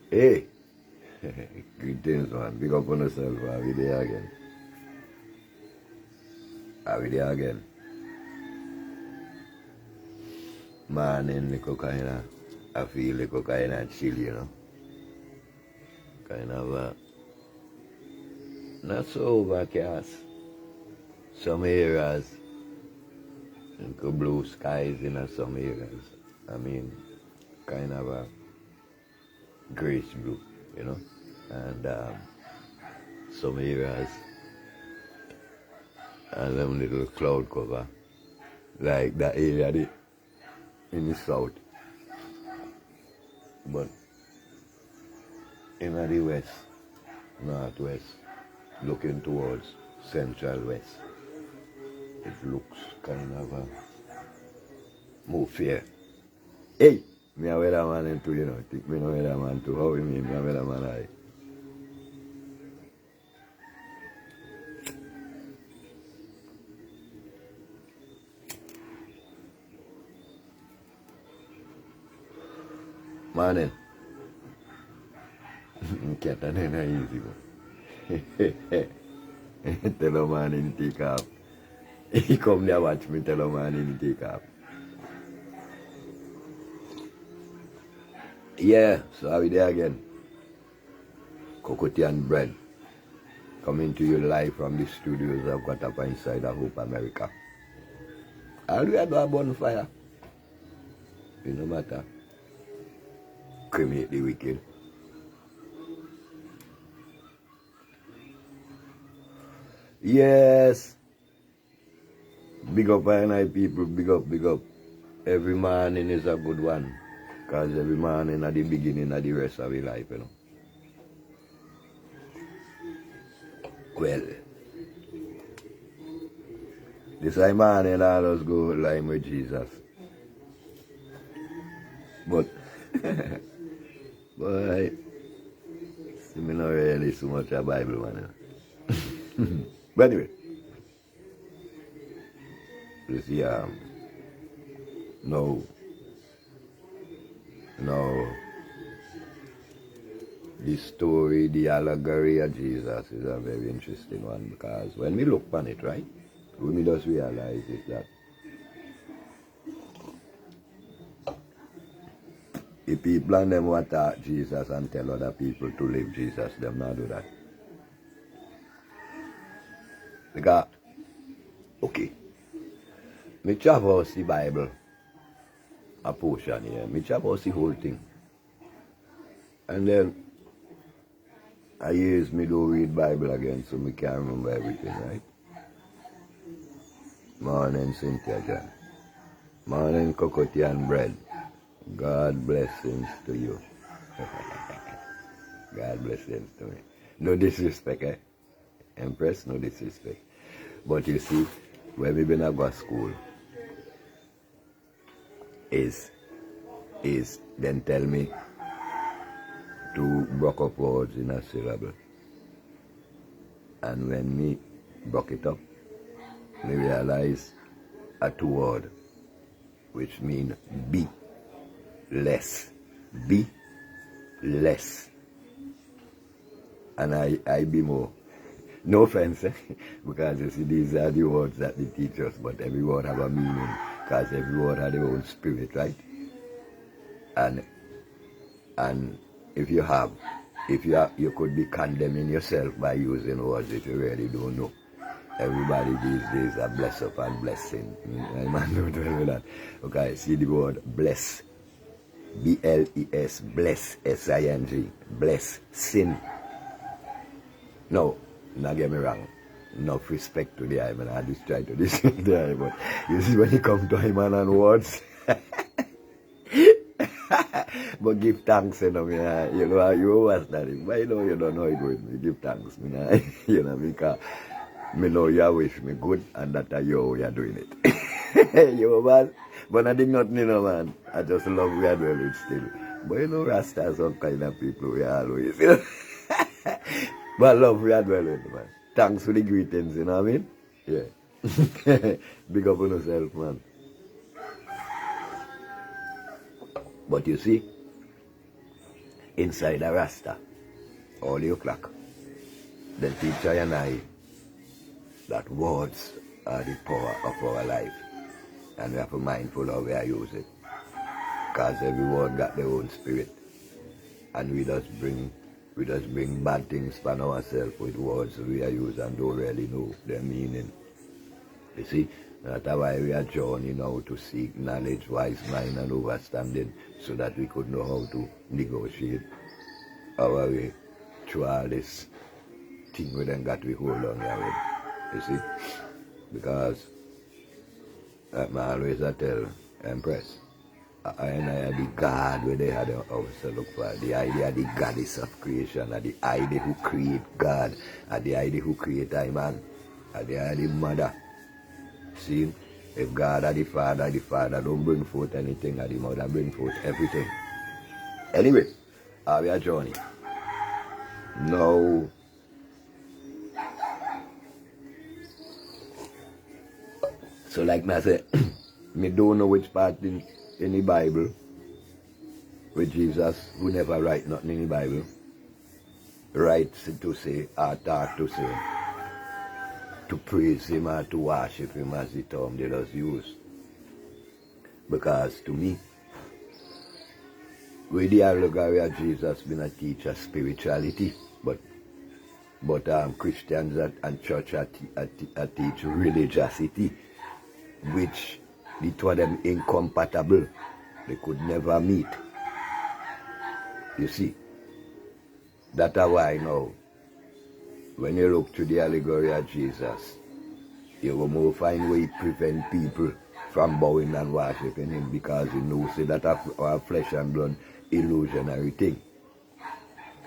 Hey, greetings, man. Big up on yourself. Are we there again? Are we there again? Man, in the cocaine, I feel the cocaine chill, you know. Kind of not so overcast. Some areas, blue skies in some areas. I mean, kind of a grayish blue, you know. And some areas, and them little cloud cover, like that area in the south. But in the west, northwest, looking towards central west, it looks kind of more fair. Hey, me a weatherman into, you know, think me no weatherman too. How you mean me a weatherman I? Morning. Cat and then easy, man. Tell a man in take off. He come there watch me tell a man in take off. Yeah, so are we there again? Cocoa and bread. Coming to you live from the studios of Got Up inside of Hope America. All we have a bonfire. It no matter. Cremate the wicked. Yes. Big up INI people, big up, big up. Every morning is a good one. Because every morning at the beginning of the rest of your life, you know. Well, this morning I just go line with Jesus. But, boy, see me not really so much a Bible, man. But anyway, you see, no, the story, the allegory of Jesus is a very interesting one because when we look on it, right, we just realize is that the people and them want to attack Jesus and tell other people to live Jesus, them not do that. Because, okay, me traverse the Bible, a portion here, me traverse the whole thing. And then, I years me don't read Bible again, so me can't remember everything, right? Morning, Cynthia John. Morning, cocoa and bread. God blessings to you. God blessings to me. No disrespect, eh? Empress, no disrespect. But you see, when we been at school, is then tell me to break up words in a syllable. And when me broke it up, me realize a two word, which mean be less. Be less. And I be more. No offense, eh? Because you see, these are the words that they teach us, but every word have a meaning, because every word has their own spirit, right? And if you could be condemning yourself by using words if you really don't know. Everybody these days are blessed up and blessing. I man don't tell me that. Okay, see the word bless. B-L-E-S, bless, S-I-N-G, bless, sin. No, not get me wrong. Enough respect to the eye, man. I just try to listen to the eye, but you see when it comes to him and words, but give thanks, you know, you know, you understand it. But you know, you don't know it with me. Give thanks, you know, because me know you wish me good, and that are you are doing it. You man, but I did not know, man. I just love we are doing it still. But you know, Rasta some kind of people we are always, you know. But love we are dwelling, man. Thanks for the greetings, you know what I mean? Yeah. Big up on yourself, man. But you see, inside a Rasta, all the o'clock, they teach I and I that words are the power of our life. And we have to be mindful of where I use it. Because every word got their own spirit. And we just bring bad things upon ourselves with words we are using and don't really know their meaning. You see, that's why we are journeying now to seek knowledge, wise mind and understanding, so that we could know how to negotiate our way through all this thing we then got we hold on with. You see? Because I always tell Empress, I are the God where they had also look for. The idea of the goddess of creation, and the idea who create God, and the idea who create I man, and the idea mother. See, if God are the father don't bring forth anything, and the mother bring forth everything. Anyway, we are journey. Now, so like I said, me don't know which part in the Bible with Jesus, who never write nothing in the Bible, writes to say, or talk to say, to praise him or to worship him as the term they just use. Because to me, with the allegory of Jesus been a teacher spirituality, but Christians and church teach religiosity, which the two of them incompatible. They could never meet. You see, that's why now, when you look to the allegory of Jesus, you will find way prevent people from bowing and worshiping him, because you know say that our flesh and blood illusionary thing.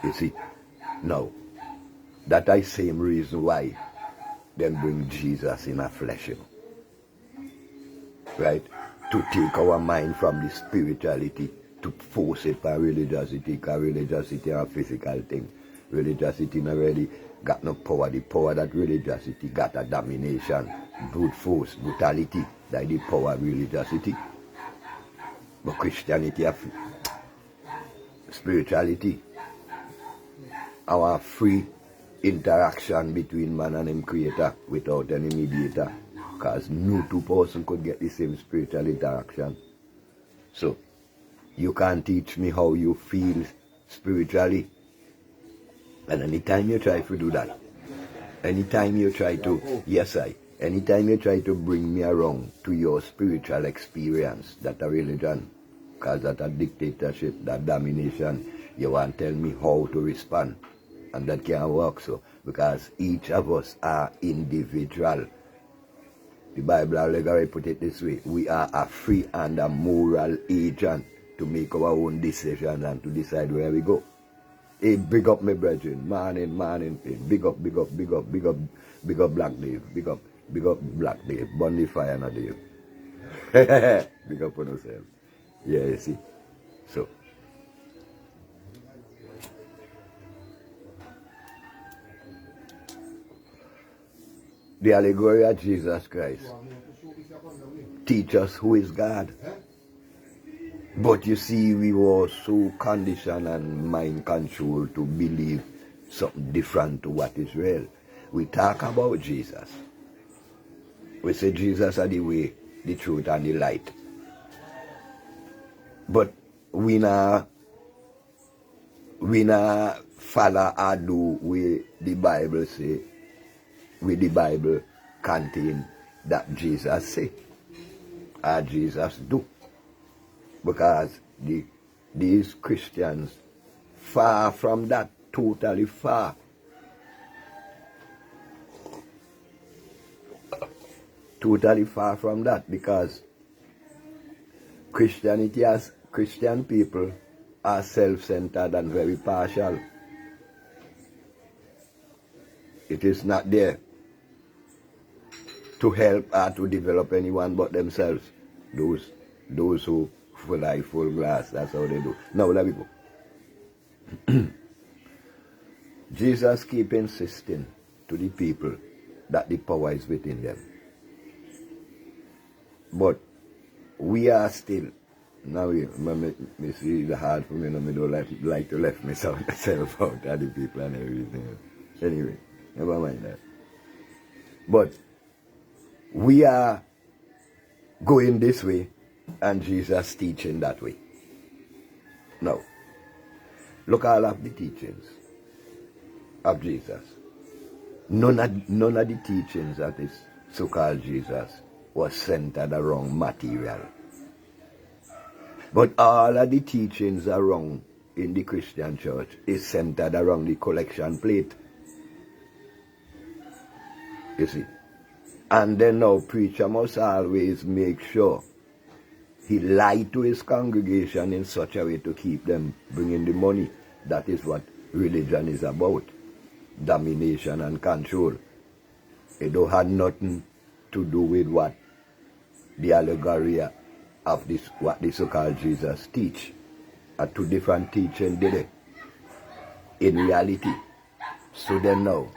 You see, now, that is the same reason why them bring Jesus in a flesh, you know. Right? To take our mind from the spirituality, to force it for religiosity, because religiosity is a physical thing. Religiosity not really got no power. The power that religiosity got a domination, brute force, brutality. That is the power of religiosity. But Christianity is spirituality. Our free interaction between man and him creator without any mediator. Because no two person could get the same spiritual interaction. So, you can't teach me how you feel spiritually. And anytime you try to do that, anytime you try to, anytime you try to bring me around to your spiritual experience, that a religion, because that a dictatorship, that domination, you want to tell me how to respond. And that can't work so, because each of us are individual. The Bible allegory put it this way: we are a free and a moral agent to make our own decisions and to decide where we go. Hey, big up my brethren, morning, big up, Black Dave, big up Black Dave, burn the fire na Dave. Big up on yourself. Yeah, you see. So, the allegory of Jesus Christ teach us who is God. But you see, we were so conditioned and mind controlled to believe something different to what is real. We talk about Jesus. We say Jesus are the way, the truth, and the light. But we not follow or do what the Bible say, with the Bible contain that Jesus say, or Jesus do. Because these Christians, far from that, totally far. Totally far from that, because Christianity, as Christian people, are self-centered and very partial. It is not there to help or to develop anyone but themselves. Those who full glass, that's how they do. Now let me go. Jesus keep insisting to the people that the power is within them. But we are still Now me see the hard for me, and I don't like to left myself out at the people and everything. Anyway, never mind that. But we are going this way and Jesus teaching that way. Now, look all of the teachings of Jesus. None of the teachings of this so-called Jesus was centered around material. But all of the teachings around in the Christian church is centered around the collection plate. You see. And then now preacher must always make sure he lied to his congregation in such a way to keep them bringing the money. That is what religion is about. Domination and control. It don't have nothing to do with what the allegory of this, what the so-called Jesus teach. Are two different teachings, did it? In reality. So then now,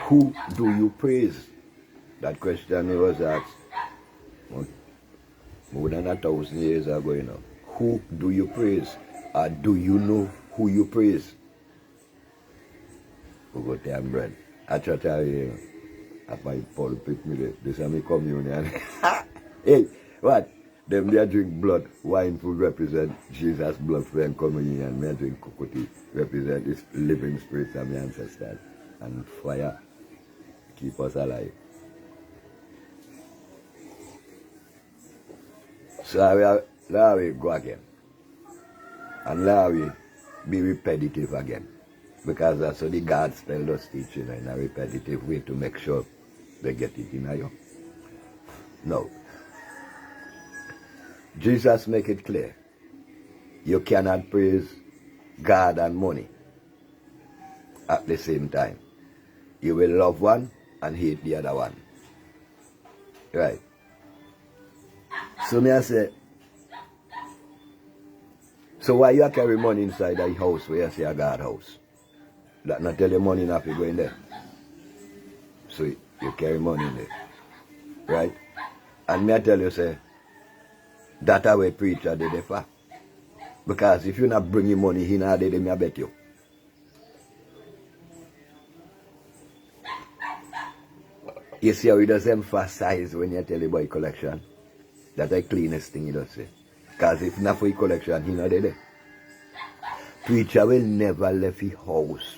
who do you praise? That question was asked more than 1,000 years ago, you know. Who do you praise? Or do you know who you praise? Who got them bread? I try to at my pulpit, this is my communion. Hey, what? Them they drink blood, wine food represent Jesus' blood for them communion. Me I drink cocoa represent this living spirits of my ancestors. And fire keep us alive. So now we go again. And now we be repetitive again. Because that's what the God spell us teaching in a repetitive way to make sure they get it in you. No. Jesus make it clear. You cannot praise God and money at the same time. You will love one and hate the other one. Right. So me I say, so why you carry money inside a house where you say a God house? That not tell you money not to go in there. So you carry money in there. Right? And me I tell you say, that's how a preacher did it for. Because if you not bringing money in there, then me I bet you. You see how he does emphasize when you tell about collection? That's the cleanest thing he does say. Because if not for his collection, he not there. Preacher will never leave his house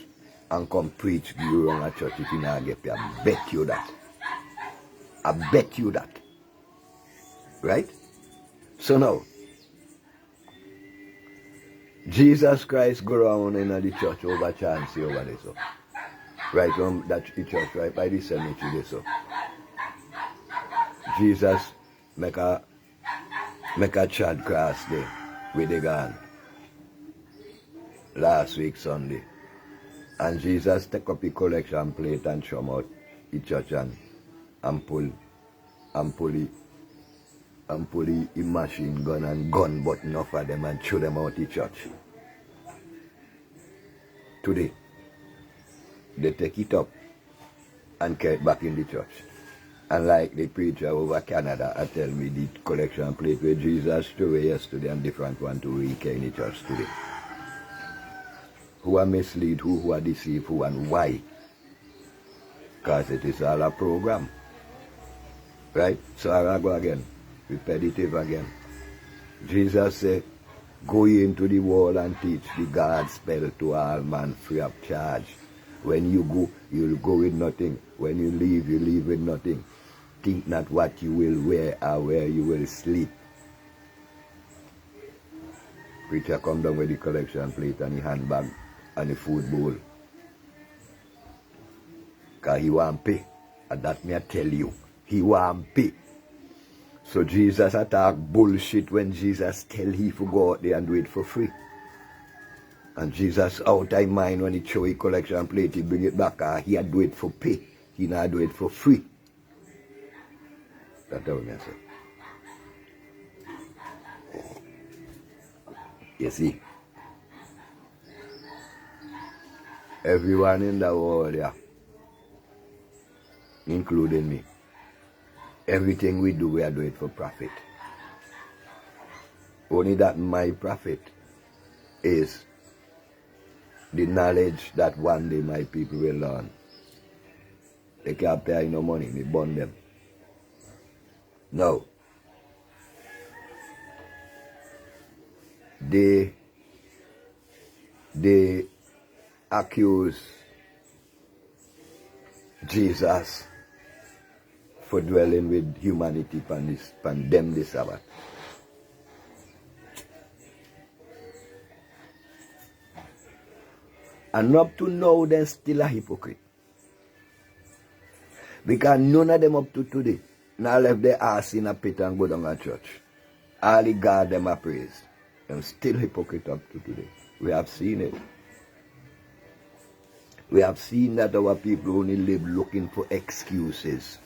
and come preach you around a church if he not get paid. I bet you that. I bet you that. Right? So now, Jesus Christ go around in the church over chance over there. So. Right on that church, right by the cemetery there. So. Jesus make a chad cross there with the gun last week Sunday. And Jesus take up the collection plate and show out the church and pull the machine gun and gun button off of them and throw them out the church. Today, they take it up and carry it back in the church. And like the preacher over Canada, I tell me the collection plate where Jesus threw away yesterday and different one to recare in the church today. Who are misled, who are deceived, who and why? Because it is all a program. Right? So I go again. Repetitive again. Jesus said, go into the world and teach the God spell to all man free of charge. When you go, you'll go with nothing. When you leave with nothing. Think not what you will wear or where you will sleep. Preacher come down with the collection plate and the handbag and the food bowl. Because he want pay. And that me I tell you. He want pay. So Jesus attack bullshit when Jesus tell he to go out there and do it for free. And Jesus out of mind when he show his collection plate, he bring it back. He had do it for pay. He not do it for free. That's what I say. You see, everyone in the world, yeah, including me, everything we do, we are doing it for profit. Only that my profit is the knowledge that one day my people will learn. They can't pay no money, me burn them. No. They accuse Jesus for dwelling with humanity pan them this Sabbath. And up to now, they're still a hypocrite. Because none of them up to today now left their ass in a pit and go down to church. All the God them are praised. And still hypocrite up to today. We have seen it. We have seen that our people only live looking for excuses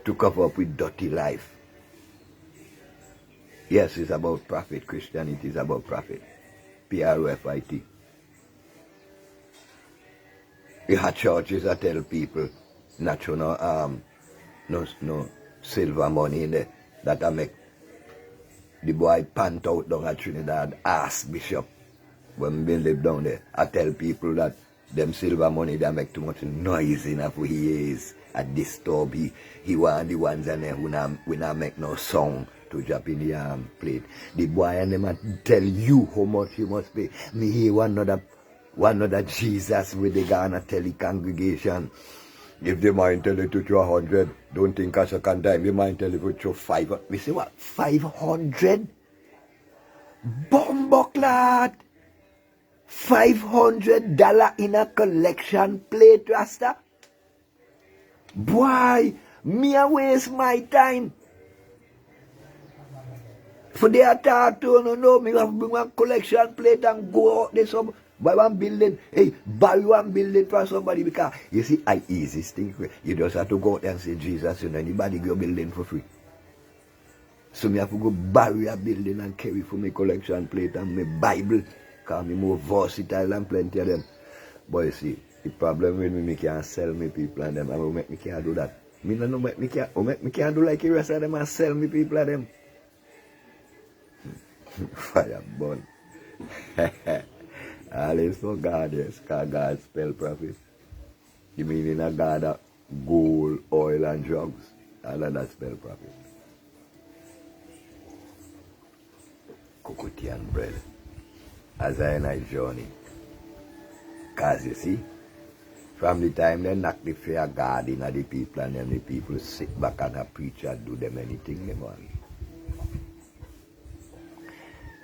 to cover up with dirty life. Yes, it's about profit. Christianity is about profit. P-R-O-F-I-T. You have churches that tell people not show no silver money in there that I make the boy pant out down at Trinidad, ask Bishop when we live down there. I tell people that them silver money they make too much noise enough for he is a disturb. He want the ones in there who not make no song to drop in the plate. The boy and them tell you how much you must pay. Me hear one other Jesus with the Ghana tell the congregation. If they mind tell it to 100, don't think I can time. They mind tell it to 500. We say what? 500? Bomboclad! $500 in a collection plate, Rasta? Boy, me a waste my time. For the attack to no, me have bring one collection plate and go out there some buy one building. Hey, buy one building for somebody because you see I easiest thing. You just have to go out there and say Jesus, you know, anybody go building for free. So me have to go buy a building and carry for my collection plate and my Bible. Because me more versatile and plenty of them. But you see, the problem with me can't sell me people and them. I will make me can't do that. Me no make me can't do like the rest of them and sell me people and them. Fire burn. All is for God, yes, because God spell profit. You mean in a God of gold, oil and drugs. All of that spell profit. Cocoa and bread. As I in a journey. Because you see, from the time they knock the fear God in the people and then the people sit back and a preacher do them anything they want.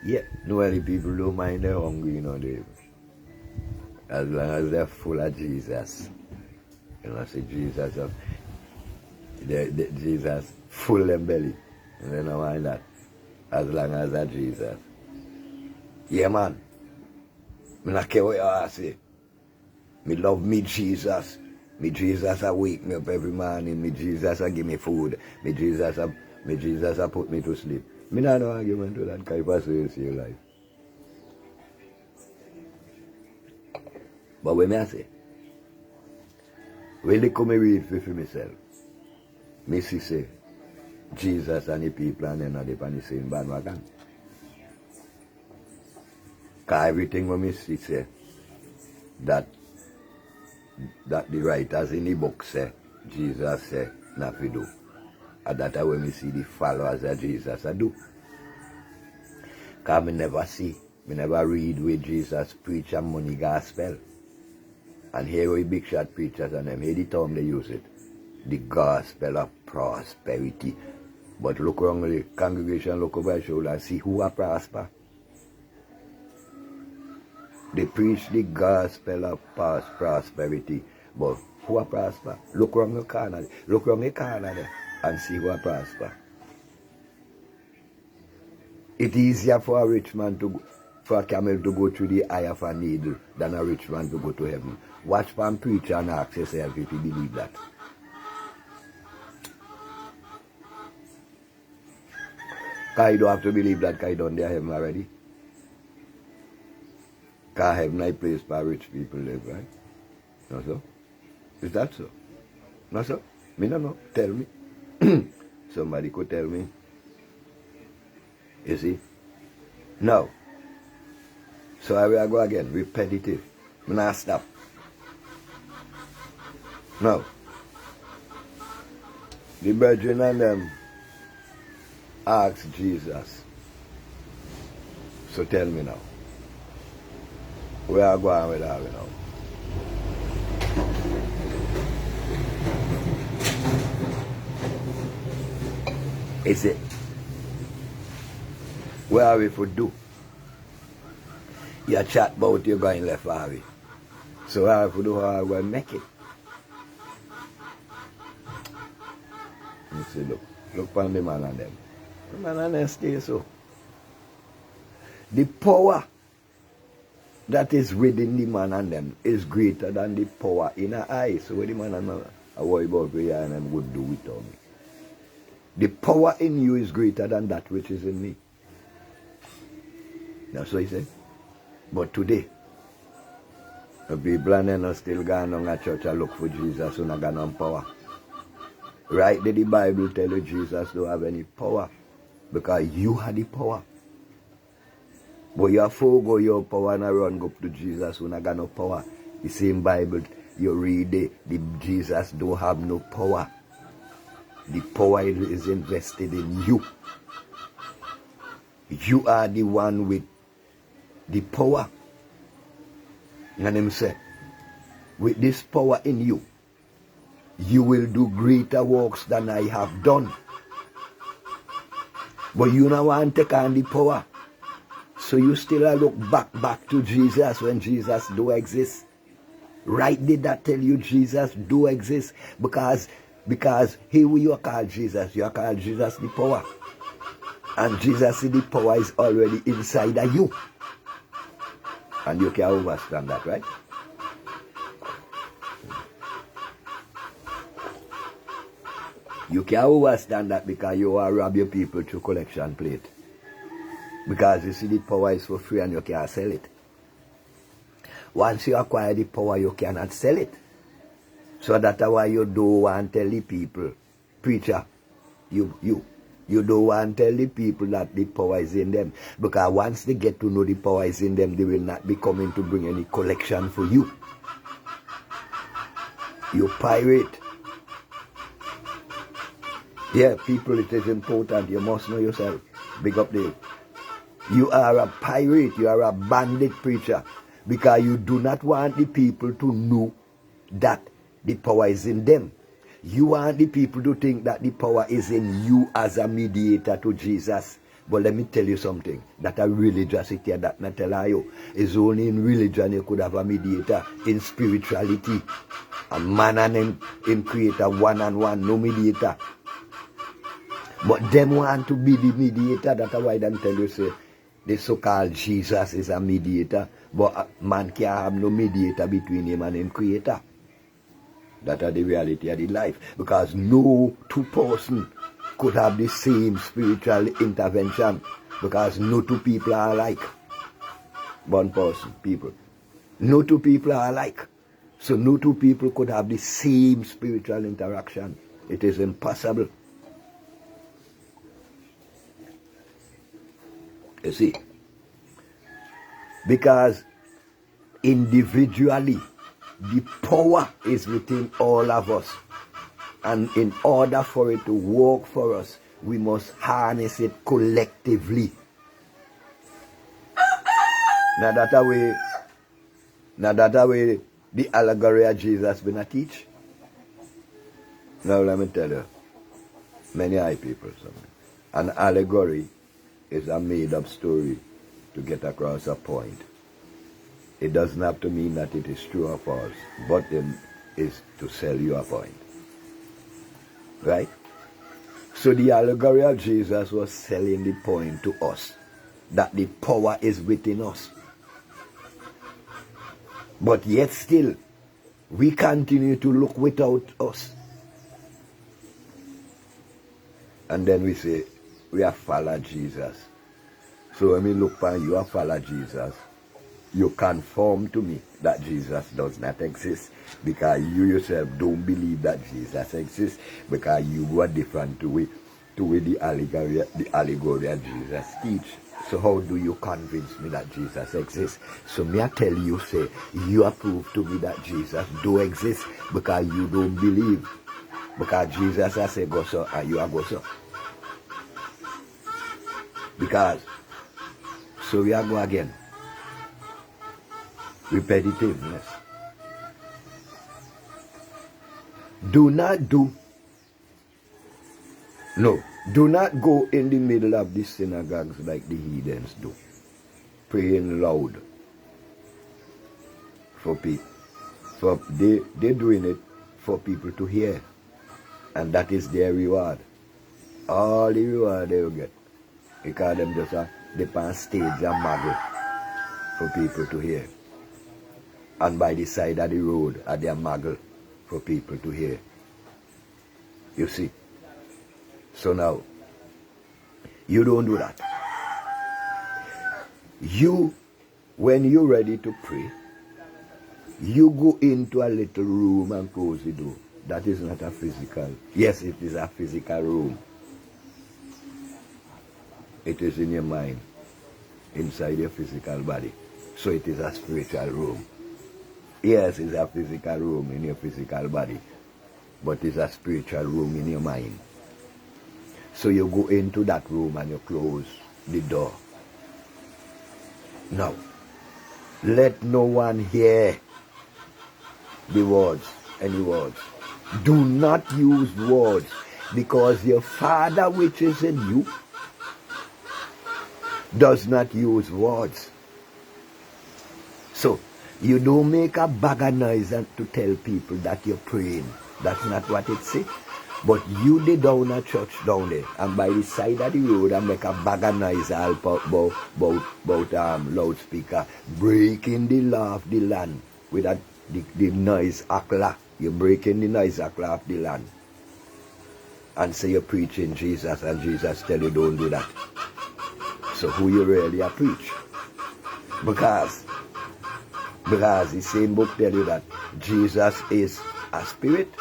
Yeah, no other people don't mind they're hungry, you know, they, as long as they're full of Jesus. You know, say Jesus of Jesus full them belly. And they don't mind that. As long as they're Jesus. Yeah man. I don't care what you say. Me love me Jesus. Me Jesus a wake me up every morning. Me Jesus a give me food. Me Jesus a put me to sleep. Me not no argument to that kind of way in your life. But when I say, when they come and read for myself, me see say, Jesus and the people and them are on the same bandwagon. Because everything when me see say, that the writers in the book say, Jesus say, not to do. And that's when we see the followers of Jesus I do. Because I never read where Jesus preach a money gospel. And here we big shot preachers and them, here the term they use it. The gospel of prosperity. But look around the congregation, look over your shoulder and see who are prosper. They preach the gospel of prosperity. But who are prosper? Look around the corner there. And see who prosper. It's easier for a rich man for a camel to go through the eye of a needle than a rich man to go to heaven. Watch for and preach and ask yourself if you believe that. Because you don't have to believe that because you don't there heaven already. Because heaven is a place where rich people live, right? No so? Is that so? No so? Me no know. Tell me. Somebody could tell me. You see? Now, so I will go again, repetitive. I'm not stop. Now, the brethren and them asked Jesus, so tell me now, where are going with that now? Is it? Where are we for do? You chat about you going left, are we? So where are we for do, how are we make it? You see, look on the man and them. The man and them stay so. The power that is within the man and them is greater than the power in our eyes. So when the man and them are worried about where and them would do without me. The power in you is greater than that which is in me. That's what he said. But today, the people are still going on at church and look for Jesus who not got no power. Right? Did the Bible tell you Jesus don't have any power? Because you had the power. But you forego your power and run up to Jesus who not got no power. The same Bible you read the Jesus don't have no power. The power is invested in you. You are the one with the power. And him say, with this power in you, you will do greater works than I have done. But you don't want to take on the power. So you still look back to Jesus when Jesus do exist. Right? Did that tell you Jesus do exist? Because he who you call Jesus, you call Jesus the power. And Jesus, the power is already inside of you. And you can understand that, right? You can understand that because you are rob your people through collection plate. Because you see the power is for free and you can't sell it. Once you acquire the power, you cannot sell it. So that's why you don't want to tell the people, preacher, you don't want to tell the people that the power is in them. Because once they get to know the power is in them, they will not be coming to bring any collection for you. You pirate. Yeah, people, it is important. You must know yourself. Big up there. You are a pirate. You are a bandit preacher. Because you do not want the people to know that the power is in them. You want the people to think that the power is in you as a mediator to Jesus. But let me tell you something. That a religiosity that not tell you. Is only in religion you could have a mediator. In spirituality, a man and him create a one-on-one, no mediator. But them want to be the mediator. That's why them tell you say the so-called Jesus is a mediator. But man can't have no mediator between him and him creator. That is the reality of the life. Because no two person could have the same spiritual intervention. Because no two people are alike. One person, people. No two people are alike. So no two people could have the same spiritual interaction. It is impossible. You see? Because individually, the power is within all of us. And in order for it to work for us, we must harness it collectively. Now that way the allegory of Jesus been a teach. Now let me tell you, many high people, an allegory is a made-up story to get across a point. It doesn't have to mean that it is true or false, but it is to sell you a point. Right? So the allegory of Jesus was selling the point to us, that the power is within us. But yet still, we continue to look without us. And then we say, we have followed Jesus. So when we look for you have followed Jesus, you conform to me that Jesus does not exist, because you yourself don't believe that Jesus exists, because you were different to to with the allegory of Jesus teach. So how do you convince me that Jesus exists? So me I tell you, say, you are proof to me that Jesus do exist because you don't believe. Because Jesus has said go so and you are go so. Because, so we are go again. Repetitiveness. Do not go in the middle of the synagogues like the heathens do, praying loud for people. For they're doing it for people to hear, and that is their reward. All the reward they will get, because them just they on stage and muggle for people to hear, and by the side of the road they muggle for people to hear. You see. So now, you don't do that. You, when you're ready to pray, you go into a little room and close the door. That is not a physical. Yes, it is a physical room. It is in your mind, inside your physical body. So it is a spiritual room. Yes, it's a physical room in your physical body, but it's a spiritual room in your mind. So you go into that room and you close the door. Now, let no one hear the words, any words. Do not use words, because your Father which is in you does not use words. So, you don't make a bag of noise to tell people that you're praying. That's not what it says. But you did down a church down there, and by the side of the road and make a bag of noise all about loudspeaker, breaking the law of the land with the noise akla. You're breaking the noise akla of the land. And say you're preaching Jesus, and Jesus tell you don't do that. So who you really are preach? Because the same book tell you that Jesus is a spirit.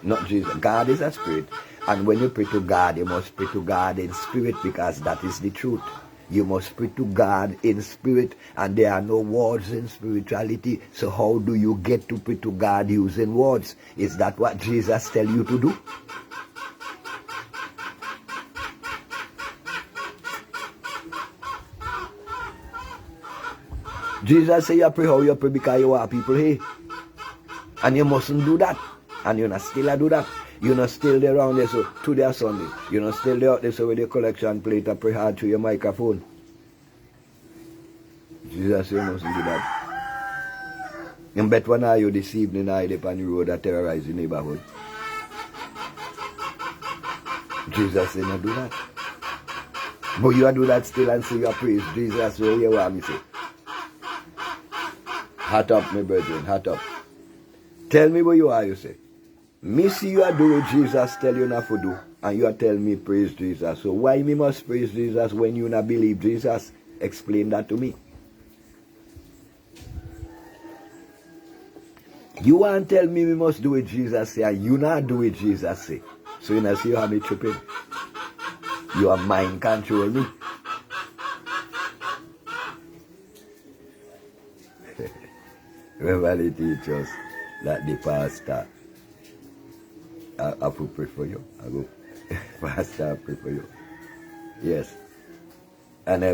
Not Jesus. God is a spirit. And when you pray to God, you must pray to God in spirit, because that is the truth. You must pray to God in spirit, and there are no words in spirituality. So how do you get to pray to God using words? Is that what Jesus tell you to do? Jesus say you pray how you pray because you want people here. And you mustn't do that. And you're not still do that. You're not still there around there, so today or Sunday. You're not still there out there, so with your collection plate and pray hard through your microphone. Jesus say you mustn't do that. And bet one are you this evening hide up on the road that terrorize the neighborhood. Jesus say not do that. But you do that still and say you praise Jesus, so you want me say. Hat up, my brethren, hat up. Tell me where you are, you say. Me see you are doing Jesus tell you not to do, and you are telling me praise Jesus. So why me must praise Jesus when you not believe Jesus? Explain that to me. You want to tell me must do it Jesus say, and you not do it Jesus say. So you not see how me tripping. Your mind control me. Remember they teach us that the pastor I will pray for you. I go, Pastor, I pray for you. Yes. And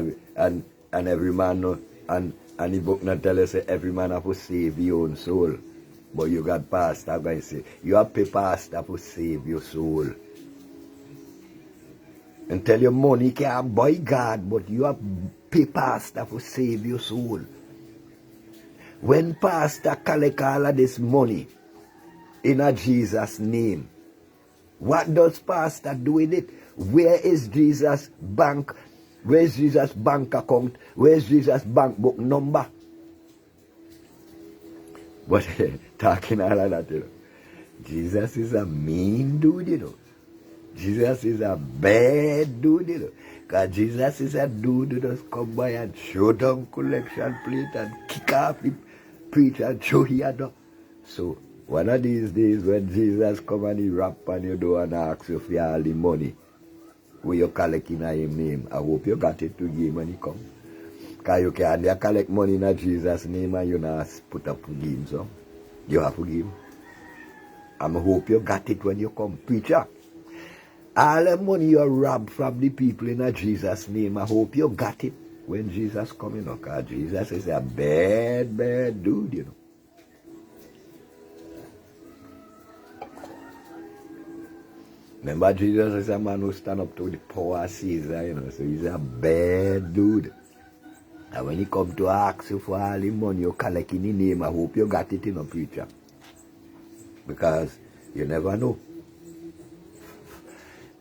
every man know, and the book not tell us every man have to save your own soul. But you got pastor going to say, you have to pay pastor to save your soul. And tell your money can't buy God, but you have to pay pastor to save your soul. When pastor collect all of this money in a Jesus' name, what does pastor do with it? Where is Jesus' bank? Where is Jesus' bank account? Where is Jesus' bank book number? But talking all of that, you know, Jesus is a mean dude, you know. Jesus is a bad dude, you know. Because Jesus is a dude who just come by and show down collection plate and kick off the preacher and show here. So, one of these days when Jesus come and he rap on your door and ask you for all the money, where you collect in his name. I hope you got it to give him when he come. Because you can't collect money in Jesus' name and you not put up for him, so you have to give him. I hope you got it when you come. Preacher, all the money you rob from the people in Jesus' name, I hope you got it when Jesus coming. Because Jesus is a bad, bad dude, you know. Remember, Jesus is a man who stand up to the power of Caesar, you know, so he's a bad dude. And when he come to ask you for all the money you collect in the name, I hope you got it, you know, preacher. Because you never know.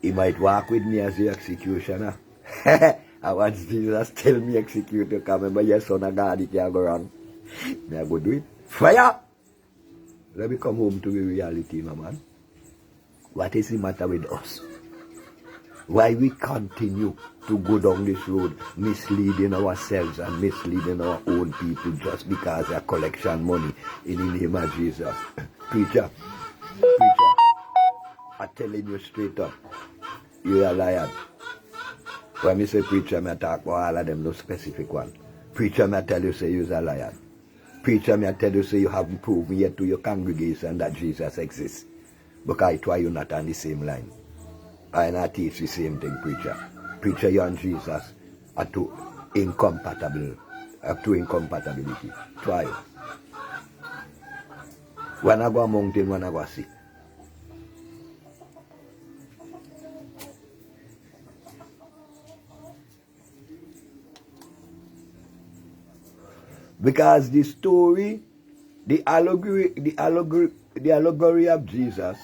He might walk with me as the executioner. And once Jesus tell me execute you, come remember your son of God, he can't go wrong. May I go do it? Fire! Let me come home to the reality, my man. What is the matter with us? Why we continue to go down this road, misleading ourselves and misleading our own people just because they are collection money in the name of Jesus? Preacher, I'm telling you straight up, you're a liar. When I say preacher, I talk about all of them, no specific one. Preacher, I tell you, say you're a liar. Preacher, I tell you, say you haven't proven yet to your congregation that Jesus exists. Because it's why you're not on the same line. I not teach the same thing, preacher. Preacher, you and Jesus are too incompatible. Incompatibility. Try. When I go a mountain, when I go see. Because the story, the allegory of Jesus,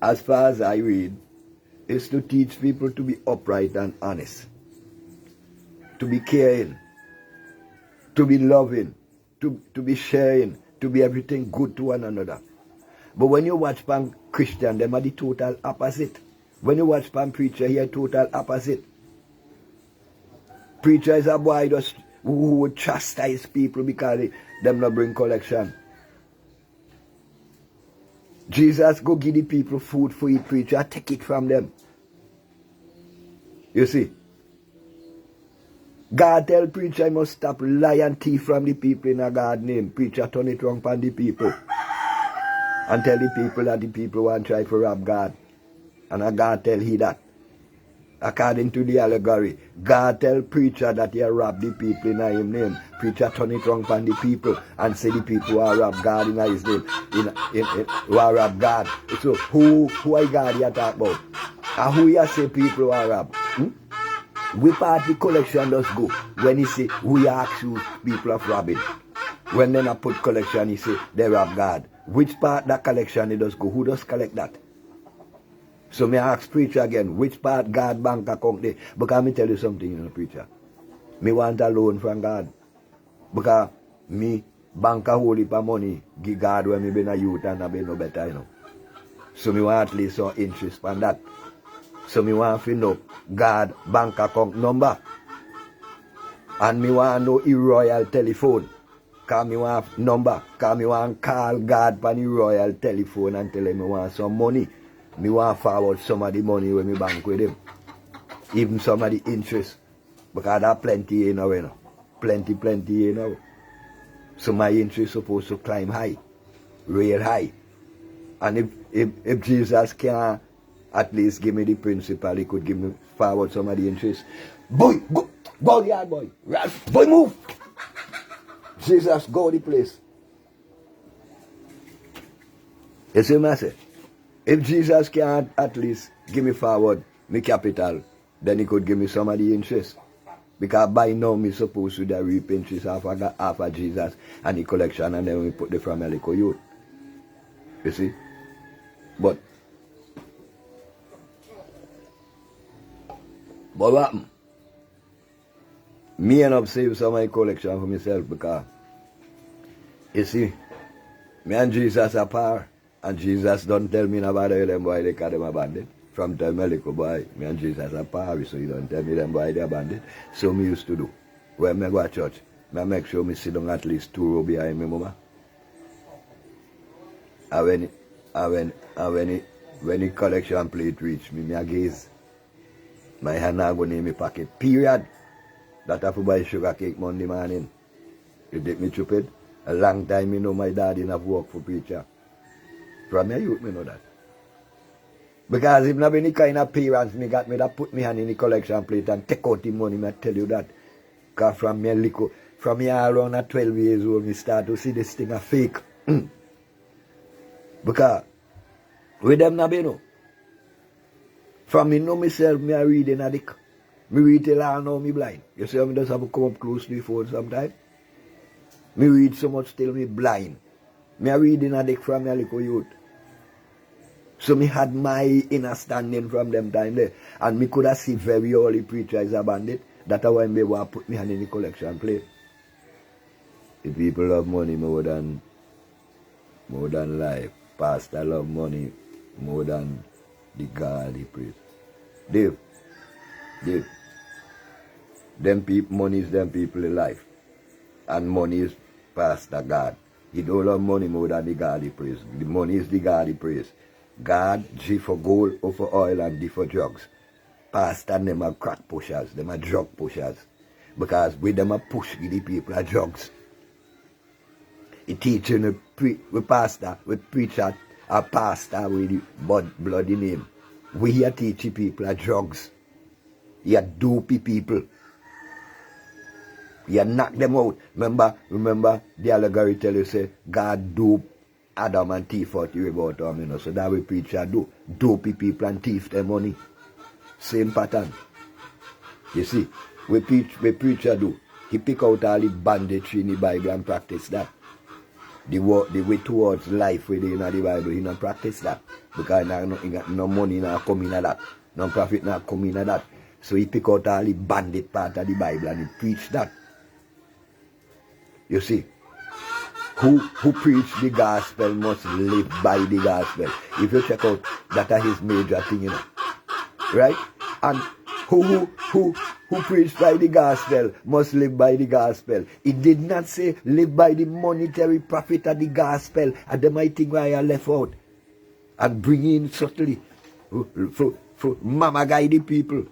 as far as I read, is to teach people to be upright and honest, to be caring, to be loving, to be sharing, to be everything good to one another. But when you watch pan Christian, them are the total opposite. When you watch pan preacher, he are total opposite. Preacher is a boy just who would chastise people because them not bring collection. Jesus go give the people food for eat, preacher, take it from them. You see? God tell preacher he must stop lie and thief from the people in a God's name. Preacher turn it wrong upon the people. And tell the people that the people want to try to rob God. And a God tell he that. According to the allegory, God tell preacher that he rob the people in his name. Preacher turn it wrong upon the people and say the people who rob God in his name. Who rob God. So who is God you talk about? And who you say people who rob? We part the collection does go when he say we accuse people of robbing. When then I put collection, he say they rob God. Which part that collection it does go? Who does collect that? So me ask preacher again, which part God bank account there? Because me tell you something, you know, preacher. Me want a loan from God. Because me bank a whole heap of money, give God when me been a youth and I been no better, you know. So me want at least some interest on that. So me want to know God bank account number. And me want to know his royal telephone. Because me want number. Because me want call God on his royal telephone and tell him me want some money. Me want to forward some of the money when me bank with him. Even some of the interest. Because there plenty, you know. Plenty, you know. So my interest supposed to climb high. Real high. And if Jesus can at least give me the principal, he could give me forward some of the interest. Boy, go the yard, boy. Boy, move. Jesus, go the place. You see what I say? If Jesus can at least give me forward my capital, then he could give me some of the interest. Because by now, me supposed to reap interest half of Jesus and the collection, and then we put the family youth. You see? But what happened? Me end up saving some of my collection for myself because, you see, me and Jesus are par. And Jesus don't tell me about them boy they call them a bandit. From time I little boy, me and Jesus are par, so he don't tell me them boy they are bandit. So me used to do. When I go to church, I make sure me sit down at least 2 rows behind me mama. And when When the collection plate reach me, I gaze. My hand not go in my pocket. Period. That I have to buy sugar cake Monday morning. You take me stupid? A long time, you know, my daddy have work for preacher. From my youth, me know that. Because if not any kind of parents me got me that put me hand in the collection plate and take out the money, I tell you that. Because from me around at 12 years old, me start to see this thing a fake. Because with them not be no. From me know myself, me a reading a dick. Me read till I know me blind. You see, I just have to come up close to the phone sometimes. Me read so much till me blind. Me a reading a dick from me a little youth. So me had my understanding from them time there. And me could have see very early preacher is a bandit. That's why me want to put me hand in the collection plate. The people love money more than life. Pastor love money more than the God he praise. Dave. Money is them people in life. And money is Pastor God. He don't love money more than the God he praise. The money is the God he praise. God, G for gold, O for oil, and D for drugs. Pastor, them are crack pushers, them are drug pushers. Because with them are push the people are drugs. He teaching with pastor, with preacher, a pastor with bloody name. We are teaching people are drugs. You are dopey people. You knock them out. Remember the allegory tell you say God dope Adam and thief out you about them, you know. So that we preacher do. Dopey people and thief their money. Same pattern. You see, we preacher do. He pick out all the banditry in the Bible and practice that. The way towards life within the Bible, he not practice that. Because he got no money not come in at that. No profit not come in at that. So he pick out all the bandit part of the Bible and he preach that. You see, who preach the gospel must live by the gospel. If you check out, that is his major thing, you know. Right? And who preach by the gospel must live by the gospel. It did not say live by the monetary profit of the gospel. And them I think why I left out. And bring in subtly for mama guide the people.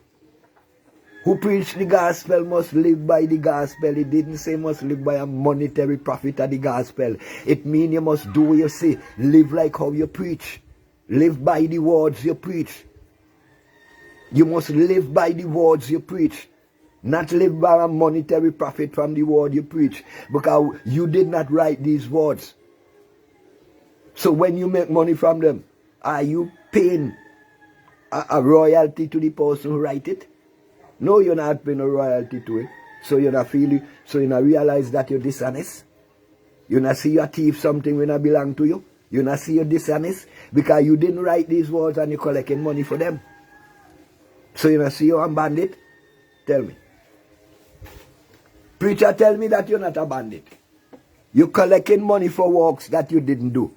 Who preach the gospel must live by the gospel. It didn't say must live by a monetary profit of the gospel. It means you must do what you say. Live like how you preach. Live by the words you preach. You must live by the words you preach. Not live by a monetary profit from the word you preach. Because you did not write these words. So when you make money from them, are you paying a royalty to the person who write it? No, you're not paying a royalty to it. So you're not feeling, so you not realize that you're dishonest. You not see you thief something when it belong to you. You not see you're dishonest because you didn't write these words and you're collecting money for them. So you not see you're a bandit? Tell me. Preacher, tell me that you're not a bandit. You're collecting money for works that you didn't do.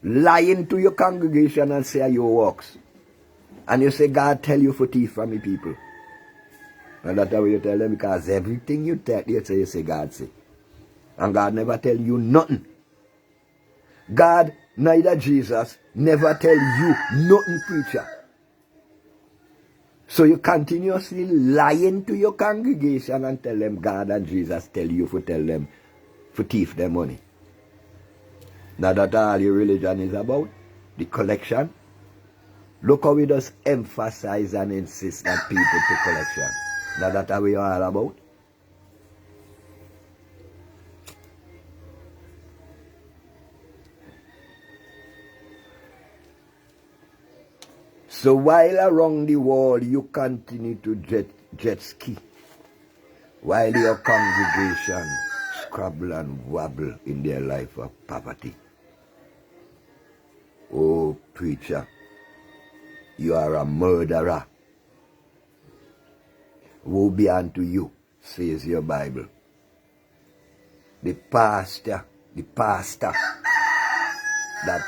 Lying to your congregation and say your works. And you say God tell you for thief from me people. And that's how you tell them, because everything you tell, you say God say. And God never tell you nothing. God, neither Jesus, never tell you nothing, preacher. So you continuously lying to your congregation and tell them God and Jesus tell you for tell them for thief their money. Now that's all your religion is about, the collection. Look how we just emphasize and insist on people to collection. Now that's what we are all about. So while around the world you continue to jet ski, while your congregation scrabble and wobble in their life of poverty. Oh preacher, you are a murderer. Woe be unto you, says your Bible. The pastor that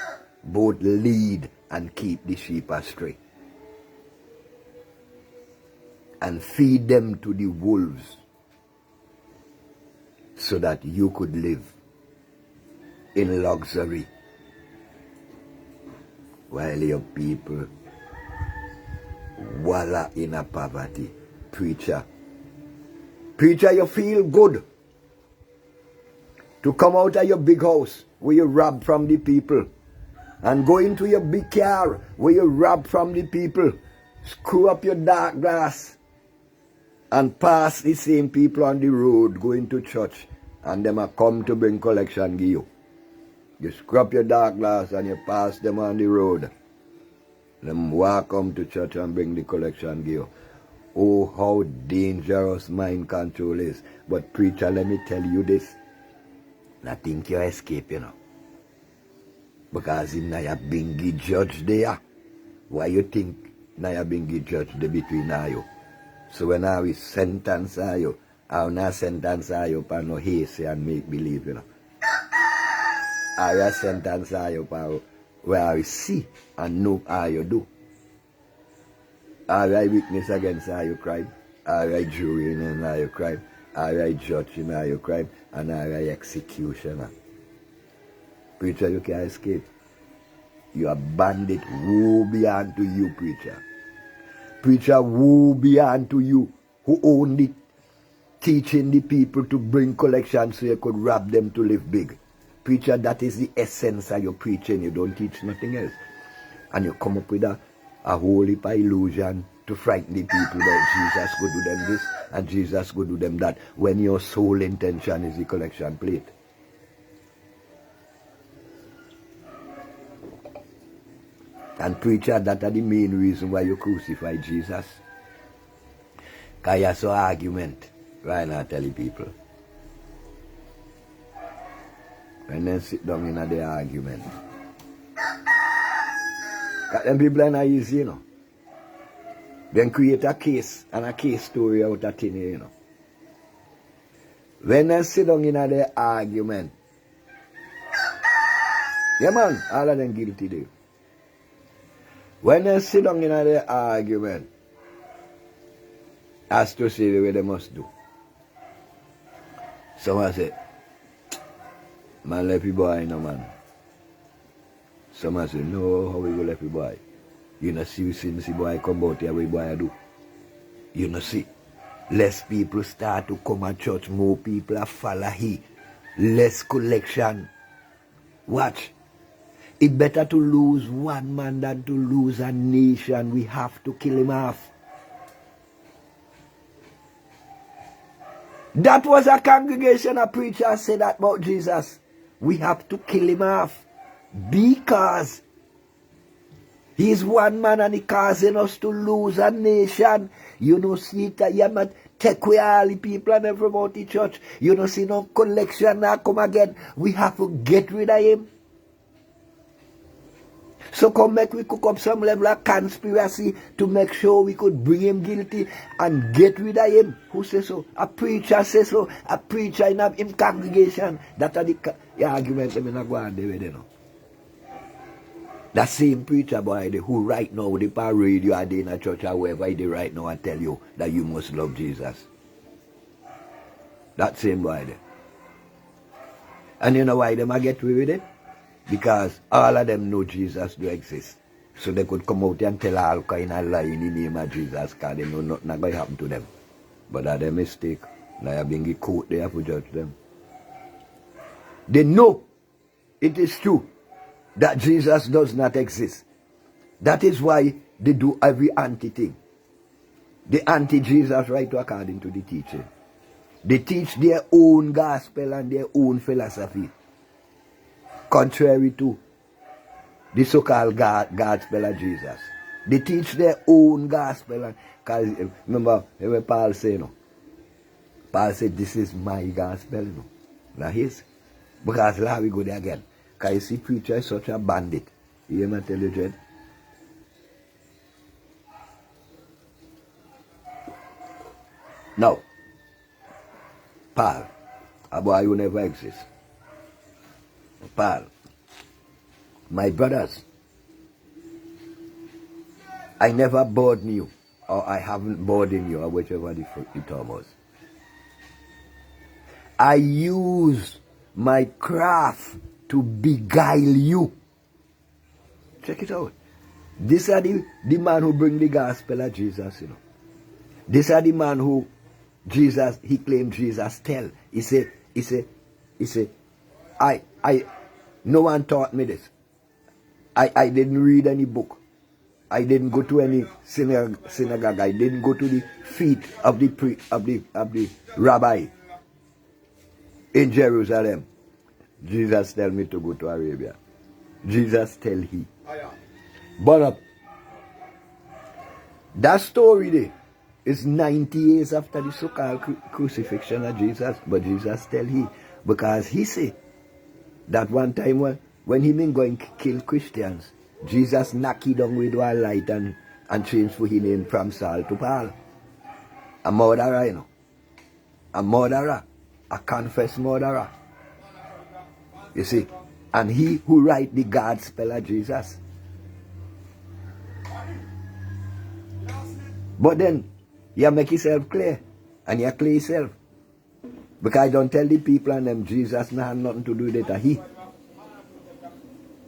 both lead and keep the sheep astray and feed them to the wolves so that you could live in luxury. while your people wallow in a poverty. Preacher, you feel good to come out of your big house where you rob from the people and go into your big car where you rob from the people, screw up your dark glass and pass the same people on the road going to church, and them a come to bring collection give you. You screw up your dark glass and you pass them on the road. Them walk come to church and bring the collection give you. Oh, how dangerous mind control is. But preacher, let me tell you this. I think you escape, you know. Because in Naya Bingi judge there. Why you think Naya Bingi judge there between you? So when I will sentence you, I will not sentence you for no haste and make believe, you know. I will sentence you for where I will see and know how you do. I will witness against how you crime. I will jury in how you crime. I will judge in how you crime. And I will executioner. Preacher, you can't escape. You are bandit. Woe be unto you, preacher. Preacher, woe be unto you who only teaching the people to bring collection so you could rob them to live big. Preacher, that is the essence of your preaching. You don't teach nothing else. And you come up with a whole heap of illusion to frighten the people that Jesus could do them this and Jesus could do them that, when your sole intention is the collection plate. And preacher, that are the main reason why you crucify Jesus. Because you saw argument. Why not tell the people? When they sit down in the argument. Because them people are not easy, you know. Then create a case and a case story out of thin air, you know. When they sit down in the argument. Yeah, man, all of them guilty there. When they sit down in the argument, as to say the way they must do. Someone say, man, left the boy, no man. Someone say, no, how we go left the boy? You know, see, since the boy come out here, what boy do? You know, see, less people start to come at church, more people are follow he. Less collection. Watch. It's better to lose one man than to lose a nation. We have to kill him off. That was a congregation, a preacher said that about Jesus. We have to kill him off. Because he's one man and he causing us to lose a nation. You know, see that you might take away all the people and everybody the church. You know, see no collection now come again. We have to get rid of him. So come make we cook up some level of conspiracy to make sure we could bring him guilty and get rid of him. Who says so? A preacher says so. A preacher in a congregation. That are the argument that I'm not going to do with, you know. That same preacher boy who right now the power radio are in a church or wherever they right now and tell you that you must love Jesus. That same boy there. And you know why them I get away with it? Because all of them know Jesus do exist. So they could come out and tell all kind of lie in the name of Jesus because they know nothing going to happen to them. But that's a mistake. Now you have been court there to judge them. They know it is true that Jesus does not exist. That is why they do every anti-thing. They anti-Jesus right according to the teaching. They teach their own gospel and their own philosophy. Contrary to the so-called gospel of Jesus. They teach their own gospel. Because remember when Paul said, no? Paul said, this is my gospel. No? Now his. Because now we go there again. Because you see, preacher is such a bandit. You hear me tell you, Jed? Now, Paul, a boy who never exists. Paul, my brothers, I never burden you, or I haven't burdened you, or whichever the term was. I use my craft to beguile you Check it out. This are the man who bring the gospel of Jesus, you know. This are the man who Jesus, he claimed Jesus tell. He said, no one taught me this. I didn't read any book. I didn't go to any synagogue. I didn't go to the feet of the rabbi in Jerusalem. Jesus tell me to go to Arabia. Jesus tell he. But that story there is 90 years after the so-called crucifixion of Jesus. But Jesus tell he. Because he say that one time when he been going to kill Christians, Jesus knocked it down with one light and changed for his name from Saul to Paul. A murderer, you know. A murderer. A confessed murderer. You see. And he who write the gospel of Jesus. But then, you make yourself clear. And you clear yourself. Because I don't tell the people and them Jesus now have nothing to do with it. He.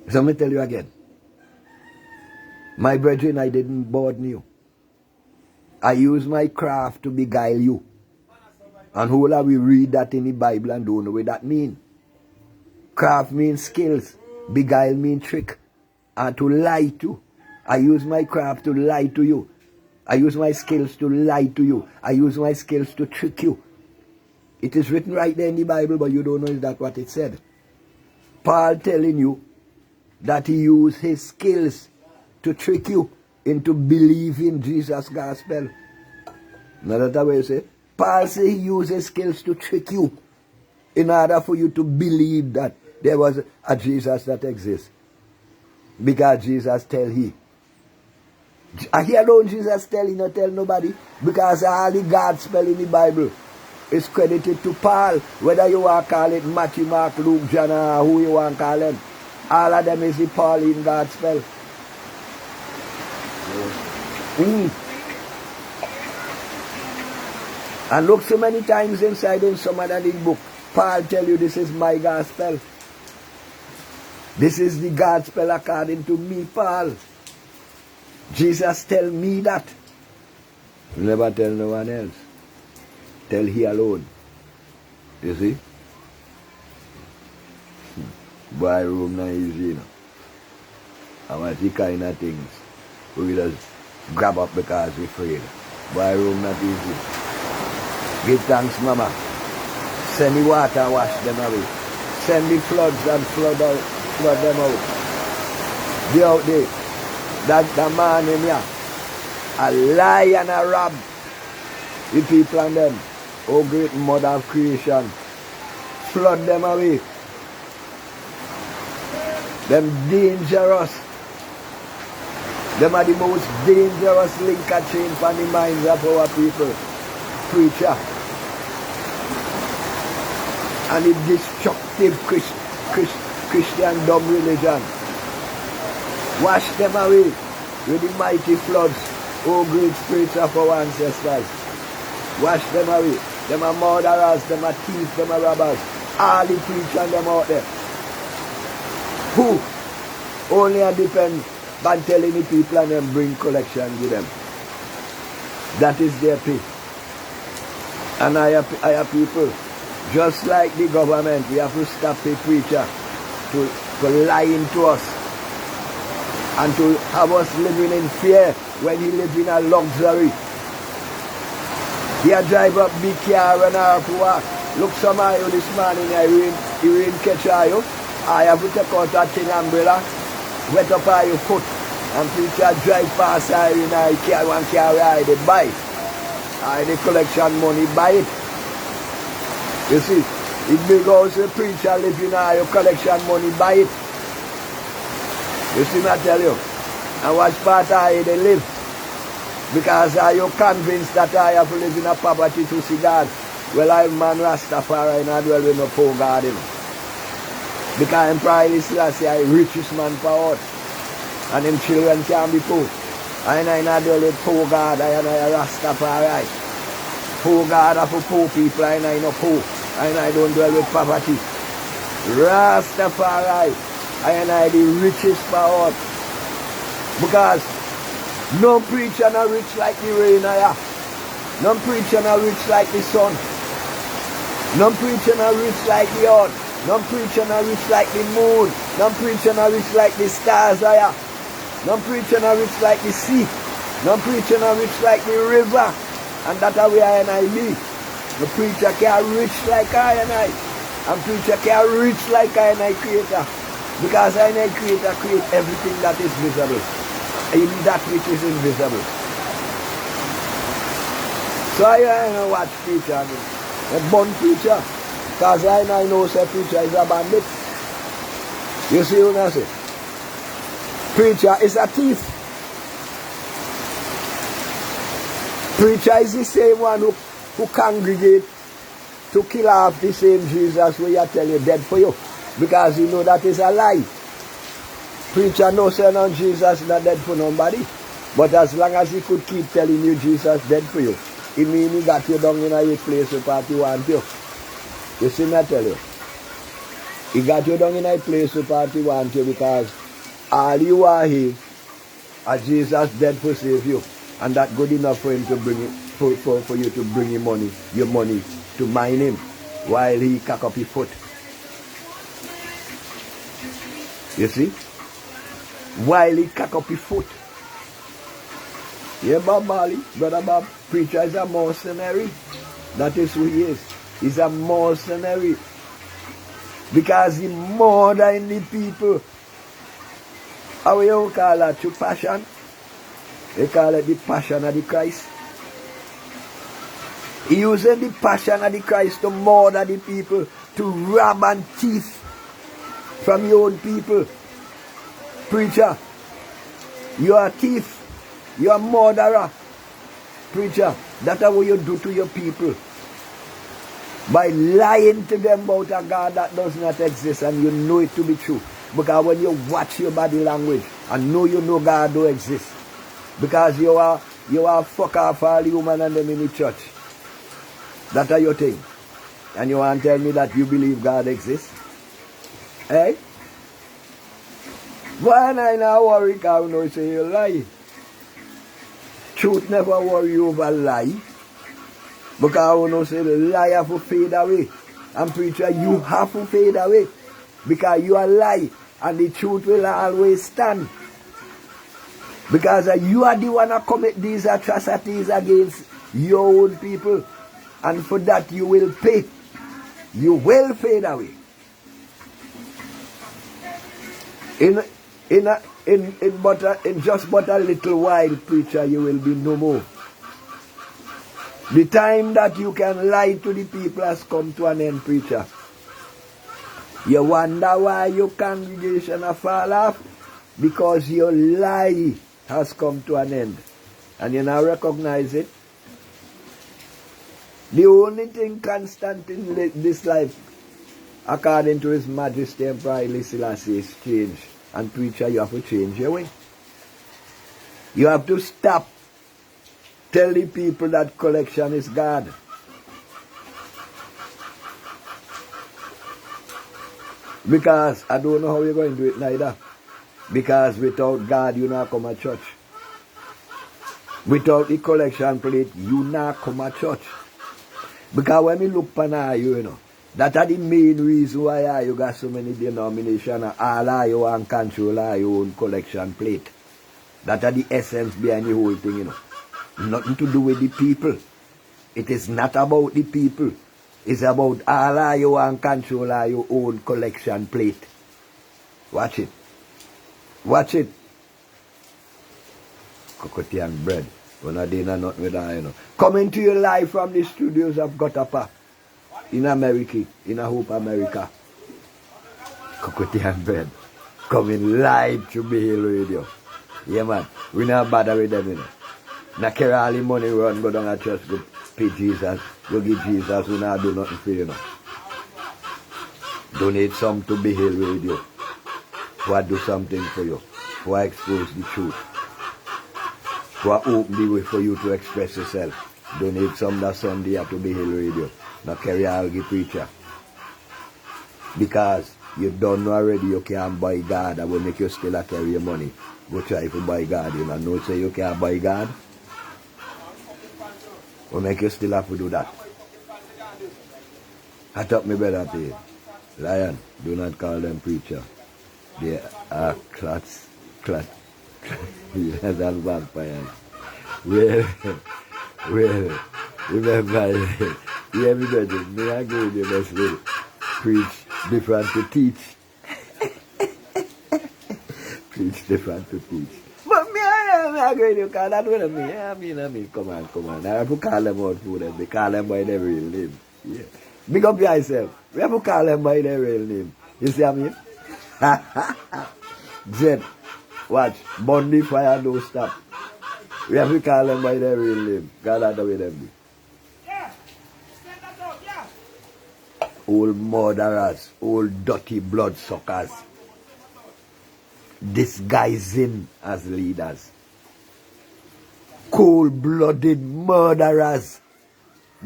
So let me tell you again. My brethren, I didn't burden you. I use my craft to beguile you. And who will we read that in the Bible and don't know what that means? Craft means skills. Beguile means trick. And to lie to. I use my craft to lie to you. I use my skills to lie to you. I use my skills to trick you. It is written right there in the Bible, but you don't know is that what it said. Paul telling you that he used his skills to trick you into believing Jesus' gospel. Now that's what you say. Paul said he used his skills to trick you in order for you to believe that there was a Jesus that exists. Because Jesus tell he. Here alone Jesus tell, he not tell nobody. Because all the gospel in the Bible is credited to Paul. Whether you want to call it Matthew, Mark, Luke, John, or who you want to call them. All of them is the Pauline gospel. And look so many times inside in some other book. Paul tell you this is my gospel. This is the gospel according to me, Paul. Jesus tell me that. Never tell no one else. Tell he alone. You see? Boy, room not easy, you know. And what the kind of things we just grab up because we're afraid. Boy, room not easy. Give thanks, Mama. Send the water and wash them away. Send the floods and flood them out. They out there. That man in here. A lie and a rob. The people and them. Oh, great mother of creation. Flood them away. Them dangerous. Them are the most dangerous link and chain for the minds of our people. Preacher. And the destructive Christendom religion. Wash them away with the mighty floods. Oh, great spirits of our ancestors. Wash them away. Them are murderers, them are thieves, them are robbers. All the preachers and them out there. Who only depend on telling the people and them bring collection with them. That is their pay. And I have people, just like the government, we have to stop the preacher to lying to us and to have us living in fear when he lives in a luxury. He drive up big car and a poor. Look somebody this morning, he rain catch you. I have to take out that thing umbrella, wet up on your foot, and preacher drive past her in a car, one car ride, they buy it. I the collection money buy it. You see, it big house the preacher live in your collection money buy it. You see me I tell you. And what part of they live? Because are you convinced that I have to live in a poverty to see God? Well, I'm man Rastafari and I dwell with no poor God, you know. Because I'm probably still I richest man for earth. And them children can't be poor. And I not dwell with poor God, I a Rastafari. Poor God are for poor people, and I no poor. And I don't dwell with poverty. Rastafari, I the richest for earth. Because no preacher not rich like the rain here. No preacher not rich like the sun. No preacher not rich like the earth. No preacher not rich like the moon. No preacher not rich like the stars here. No preacher not rich like the sea. No preacher not rich like the river. And that's how I and I be. The preacher can't rich like I and I. And preacher can't rich like I and I creator. Because I and I creator create everything that is visible. Even that which is invisible. So I know what preacher I mean. A born preacher. Because I know say preacher is a bandit. You see what I say? Preacher is a thief. Preacher is the same one who congregate to kill off the same Jesus where you tell you dead for you. Because you know that is a lie. Preacher no say on Jesus not dead for nobody. But as long as he could keep telling you Jesus dead for you, it means he got you down in a place where party want you. You see me I tell you? He got you down in a place where party want you because all you are here are Jesus dead for save you. And that good enough for him to bring it, for you to bring him money, your money, to mine him while he cock up his foot. You see? While he cock up his foot. Yeah, Bob Marley, Brother Bob, preacher is a mercenary. That is who he is. He's a mercenary. Because he murder the people. How you call that? Through passion? They call it the passion of the Christ. He using the passion of the Christ to murder the people, to rob and thief from your own people. Preacher, you are a thief. You are a murderer. Preacher, that's what you do to your people. By lying to them about a God that does not exist and you know it to be true. Because when you watch your body language and know you know God don't exist. Because you are fuck off all the women and them in the church. That are your thing. And you want to tell me that you believe God exists? Eh? Why I not worry because you know say you lie. Truth never worry you over lie. Because you know say the lie have to fade away. And preacher, you have to fade away. Because you are lie. And the truth will always stand. Because you are the one that commit these atrocities against your own people. And for that you will pay. You will fade away. In just but a little while, preacher, you will be no more. The time that you can lie to the people has come to an end, preacher. You wonder why your congregation have fall off? Because your lie has come to an end. And you now recognize it. The only thing constant in this life, according to His Majesty Emperor Haile Selassie, is change. And preacher, you have to change your way. You have to stop. Tell the people that collection is God. Because I don't know how you're going to do it neither. Because without God, you not come to church. Without the collection plate, you not come to church. Because when we look upon you, you know, that are the main reason why you got so many denominations and all are you and control all your own collection plate. That are the essence behind the whole thing, you know. Nothing to do with the people. It is not about the people. It's about all are you and control all your own collection plate. Watch it. Watch it. Cocotti and bread. We're not doing nothing with that, you know. Coming to you live from the studios of Gotapa. In America. In Hope America. Cocotti and bread. Coming live to Be Hill Radio. Yeah, man. We not bother with them, you know. Now carry all the money run, go down to church, go pay Jesus. Go give Jesus, we not do nothing for you, know. Donate some to Be Hill Radio. For do something for you. For expose the truth. For open the way for you to express yourself. Donate some that Sunday to Be Hill Radio. Now carry all the preacher. Because you don't know already you can't buy God that will make you still carry your money. go try to buy God. You know say you can't buy God. What make you still have to do that? I thought me better pay. Lion, do not call them preacher. They are clots, yes, and vampires. Well, remember, everybody, me agree with the best way. Preach different to teach. Preach different to teach. But me agree with you, because that's what I mean, come on. I have to call them out for them. They call them by their real name. Yeah. Big up yourself. We have to call them by their real name. You see what I mean? Jet, watch, burn the fire, don't stop. We have to call them by their real name. God, that's the way them do. Yeah. Old murderers, old dirty bloodsuckers, disguising as leaders. Cold-blooded murderers,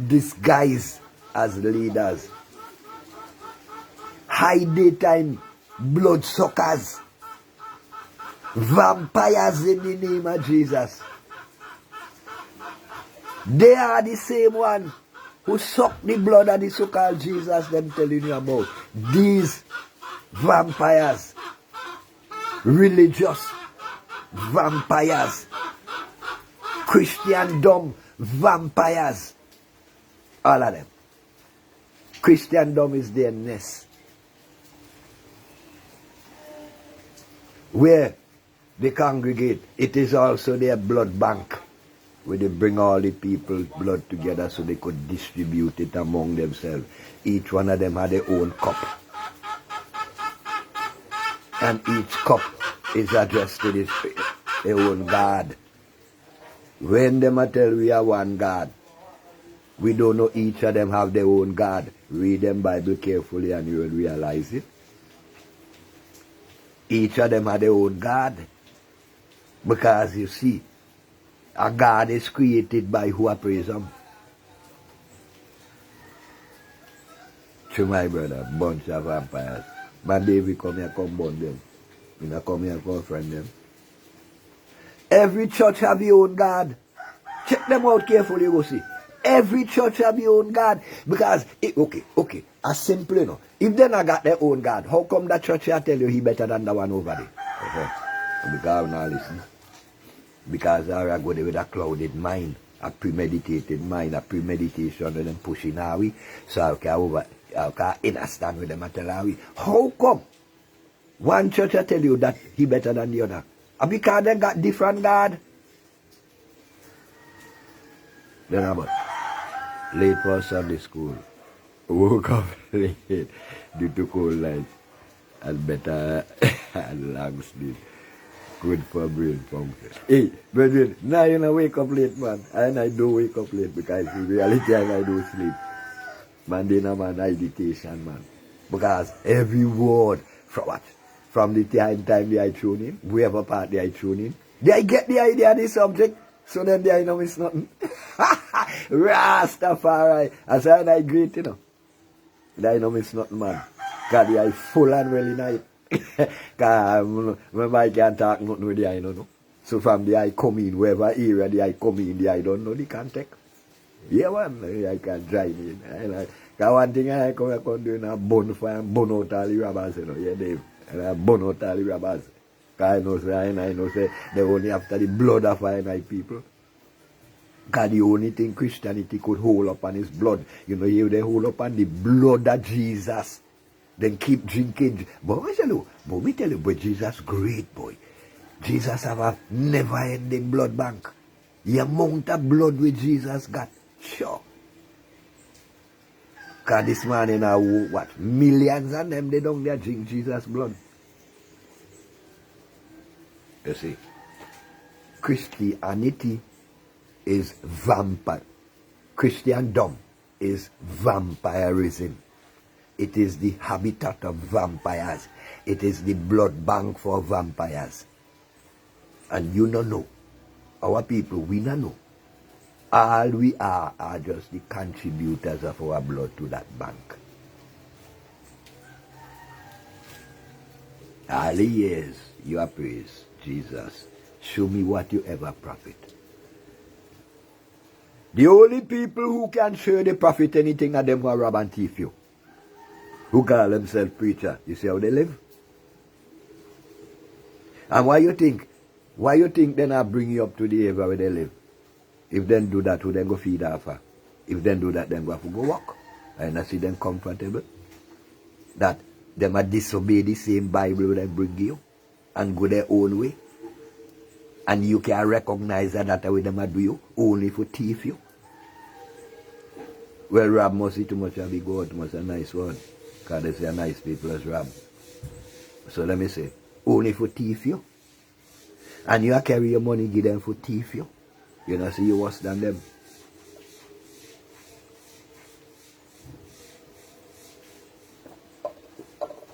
disguised as leaders. High daytime bloodsuckers, vampires in the name of Jesus. They are the same one who suck the blood of the so-called Jesus them telling you about. These vampires, religious vampires, Christendom vampires, all of them. Christendom is their nest. Where they congregate, it is also their blood bank, where they bring all the people's blood together so they could distribute it among themselves. Each one of them had their own cup. And each cup is addressed to their own God. When them a tell we are one God, we don't know each of them have their own God. Read them Bible carefully and you will realize it. Each of them have their own God. Because you see, a God is created by who appraise him. To my brother, bunch of vampires. Man, David come here, come burn them. You know, come here, confront them. Every church have their own God. Check them out carefully, you go see. Every church have their own God. Because, okay, as simple, you know. If they not got their own God, how come that church here tell you he better than the one over there? Because I'm not listening. Because I go there with a clouded mind, a premeditated mind, a premeditation and them pushing our way. So I can understand with them and tell our way. How come one church I tell you that he better than the other? Because they got different God. Then about late for Sunday school. Woke up late due to cold nights and better and long sleep. Good for brain function. Hey, brethren, now you know wake up late, man. And I do wake up late because in reality I do sleep. Man, then I'm an meditation, man. Because every word from what? From the time I tune in, whoever part I tune in, they get the idea of the subject, so then they know it's nothing. Rastafari. As I great, you know. They know it's nothing, man. God, they are full and well in night. Because remember I can't talk nothing with the eye, no. So from the eye come in, wherever area the eye come in, the eye don't know the contact. Yeah, man, I can drive in. Because one thing I come do is bonfire and burn out all the robbers, you know. Yeah, Dave. And I burn out all the robbers. Because I know say they only after the blood of our people. Because the only thing Christianity could hold upon is blood. You know, they hold upon the blood of Jesus. Then keep drinking. But we tell you, but Jesus great, boy. Jesus have a never-ending blood bank. The amount of blood with Jesus got, sure. Because this man in our what? Millions of them, they don't there drink Jesus' blood. You see, Christianity is vampire. Christendom is vampirism. It is the habitat of vampires. It is the blood bank for vampires. And you don't know. Our people, we don't know. All we are just the contributors of our blood to that bank. All the years you are praised, Jesus, show me what you ever profit. The only people who can show the profit anything are them who rob and thief you. Who call themselves preacher. You see how they live? And why you think then I bring you up to the area where they live? If then do that, who then go feed her? If then do that, then go have to go walk. And I see them comfortable. That them a disobey the same Bible that bring you and go their own way. And you can recognize that way them a do you only for thief you. Well, Rab must see too much of a big word, must a nice word. Because they say a nice people as Rab. So let me say, only for thief you. And you carry your money, give them for thief you. You know, see you worse than them.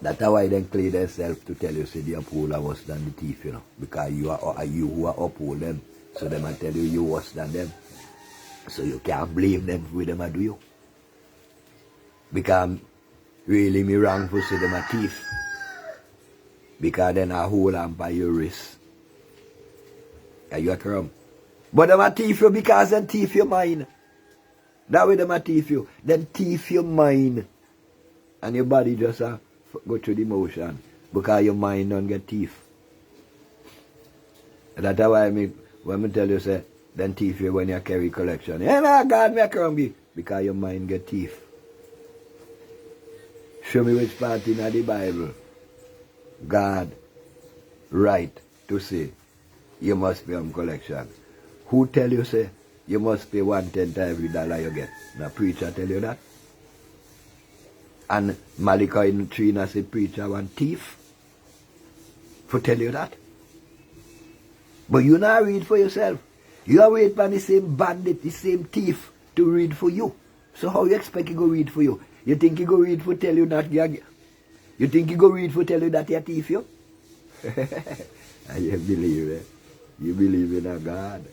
That's why they claim themselves to tell you, say the upholder worse than the thief, you know. Because you are you who are uphold them. So they might tell you you worse than them. So you can't blame them for them I do you. Because really me wrong for say them a thief. Because then I hold on by your wrist. And you are crumb. But them a thief you because them thief your mind. That way them a thief you. Them thief your mind. And your body just go through the motion. Because your mind don't get thief. That's why when I tell you say, then thief you when you carry collection. Yeah, no, God make crumb. Because your mind get thief. Show me which part in the Bible God right to say you must pay on collection. Who tell you say you must pay 1/10 every dollar you get? Now preacher tell you that. And Malachi in 3 say preacher one thief. For tell you that. But you not read for yourself. You are waiting for the same bandit, the same thief to read for you. So how you expect he go read for you? You think he go read for tell you that you think he go read for tell you that you're a thief you? And you believe it. You believe in a God.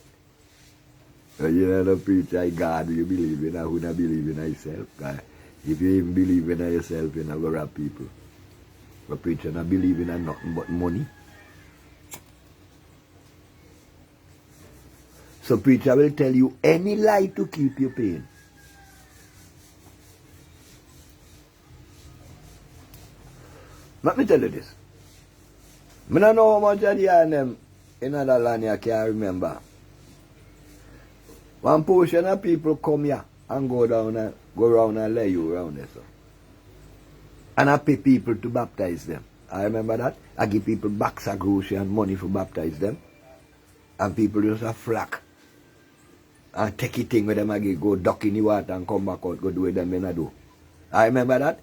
And you not a preacher God, you believe in a who not believe in yourself. God. If you even believe in yourself, you're not going to rob people. But preacher not believe in nothing but money. So preacher will tell you any lie to keep you paying. Let me tell you this. I don't know how much of the them in other land I can't remember. One portion of people come here and go around and lay you around there. So. And I pay people to baptize them. I remember that. I give people bags of groceries and money for baptize them. And people just a flock. And take it thing with them again, go duck in the water and come back out, go do what them in a do. I remember that.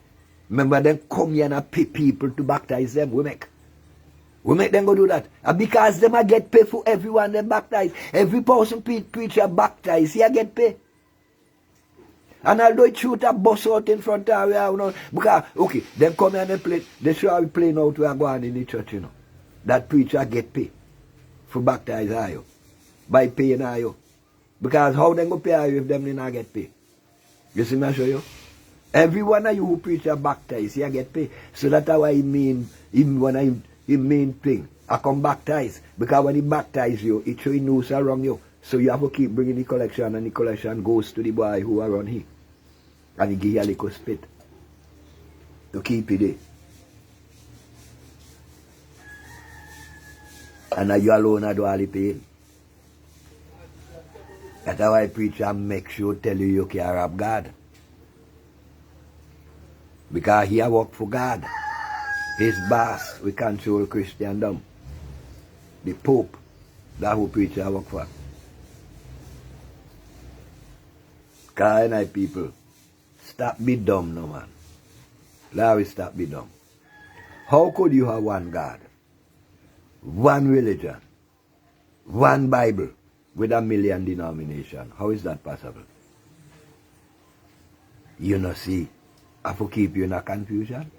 Remember them come here and I pay people to baptize them. We make them go do that. And because them I get paid for everyone they baptize. Every person preacher baptize, he get paid. And although it shoot a bus out in front of you know, because, okay, them come here and they play, they show how we playing out we are going in the church, you know. That preacher get paid for baptize you. By paying you. Because how them go pay you if them did not get paid? You see me I show you? Every one of you who preach a baptize, you get paid. So that's why he mean thing. I come baptize. Because when he baptize you, it show he knows around you. So you have to keep bringing the collection, and the collection goes to the boy who are on here. And he give you a little spit. To keep it there. And now you alone do all the pain. That's why preacher make sure tell you can't rob God. Because he work for God. His boss, we control Christendom. The Pope, that's who preacher work for. Because people, stop be dumb no man. Now we stop be dumb. How could you have one God, one religion, one Bible with 1 million denominations? How is that possible? You know see, I have to keep you in a confusion.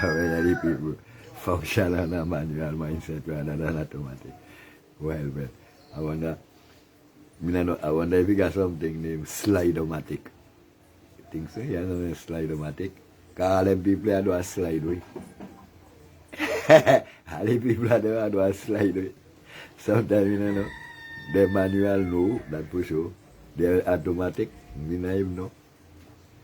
Many people function on a manual mindset rather than automatic. Well, I wonder if you got something named Slidomatic. You think so? You know Slidomatic? Cause them people are do a slide way. All the people are do a slide way. Sometimes, you know, the manual know that for sure. They're automatic. Me not even know.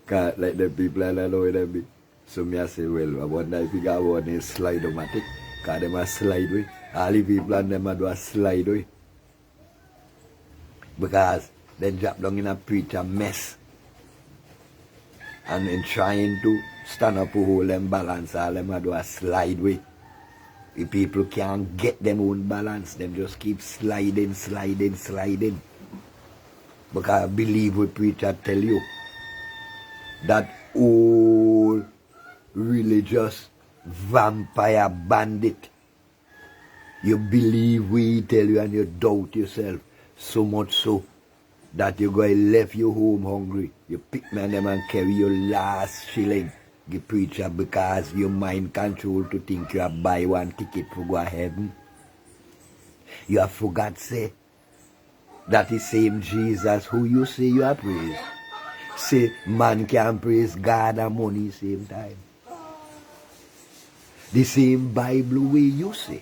Cause like the people I don't know where they be. So me I say, well, I wonder if you got one is slide-o-matic. Cause them a slide way. All the people and them a do a slide way. Because they drop down in a preacher mess. And in trying to stand up to hold them balance, all them a do a slide way. The people can't get them own balance. Them just keep sliding. Because I believe what preacher tell you. That old religious vampire bandit. You believe we tell you and you doubt yourself. So much so that you go and left your home hungry. You pick man them and carry your last shilling. The preacher because your mind control to think you have buy one ticket to go to heaven. You have forgot say that the same Jesus who you say you are praise. Say man can praise God and money same time. The same Bible way you say.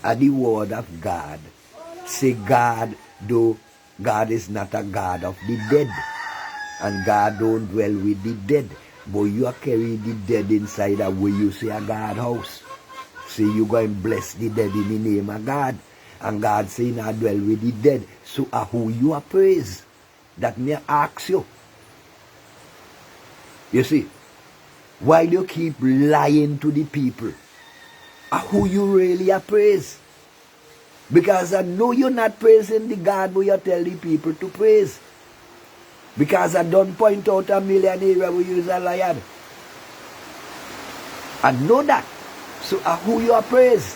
Are the word of God. Say God, though God is not a God of the dead. And God don't dwell with the dead. But you are carrying the dead inside of where you say a God house. Say you go and bless the dead in the name of God. And God say not dwell with the dead. So who you are praise? That may ask you. You see, why do you keep lying to the people? Who you really are praise? Because I know you're not praising the God who you tell the people to praise. Because I don't point out a millionaire who use a lion. I know that. So who you are praise?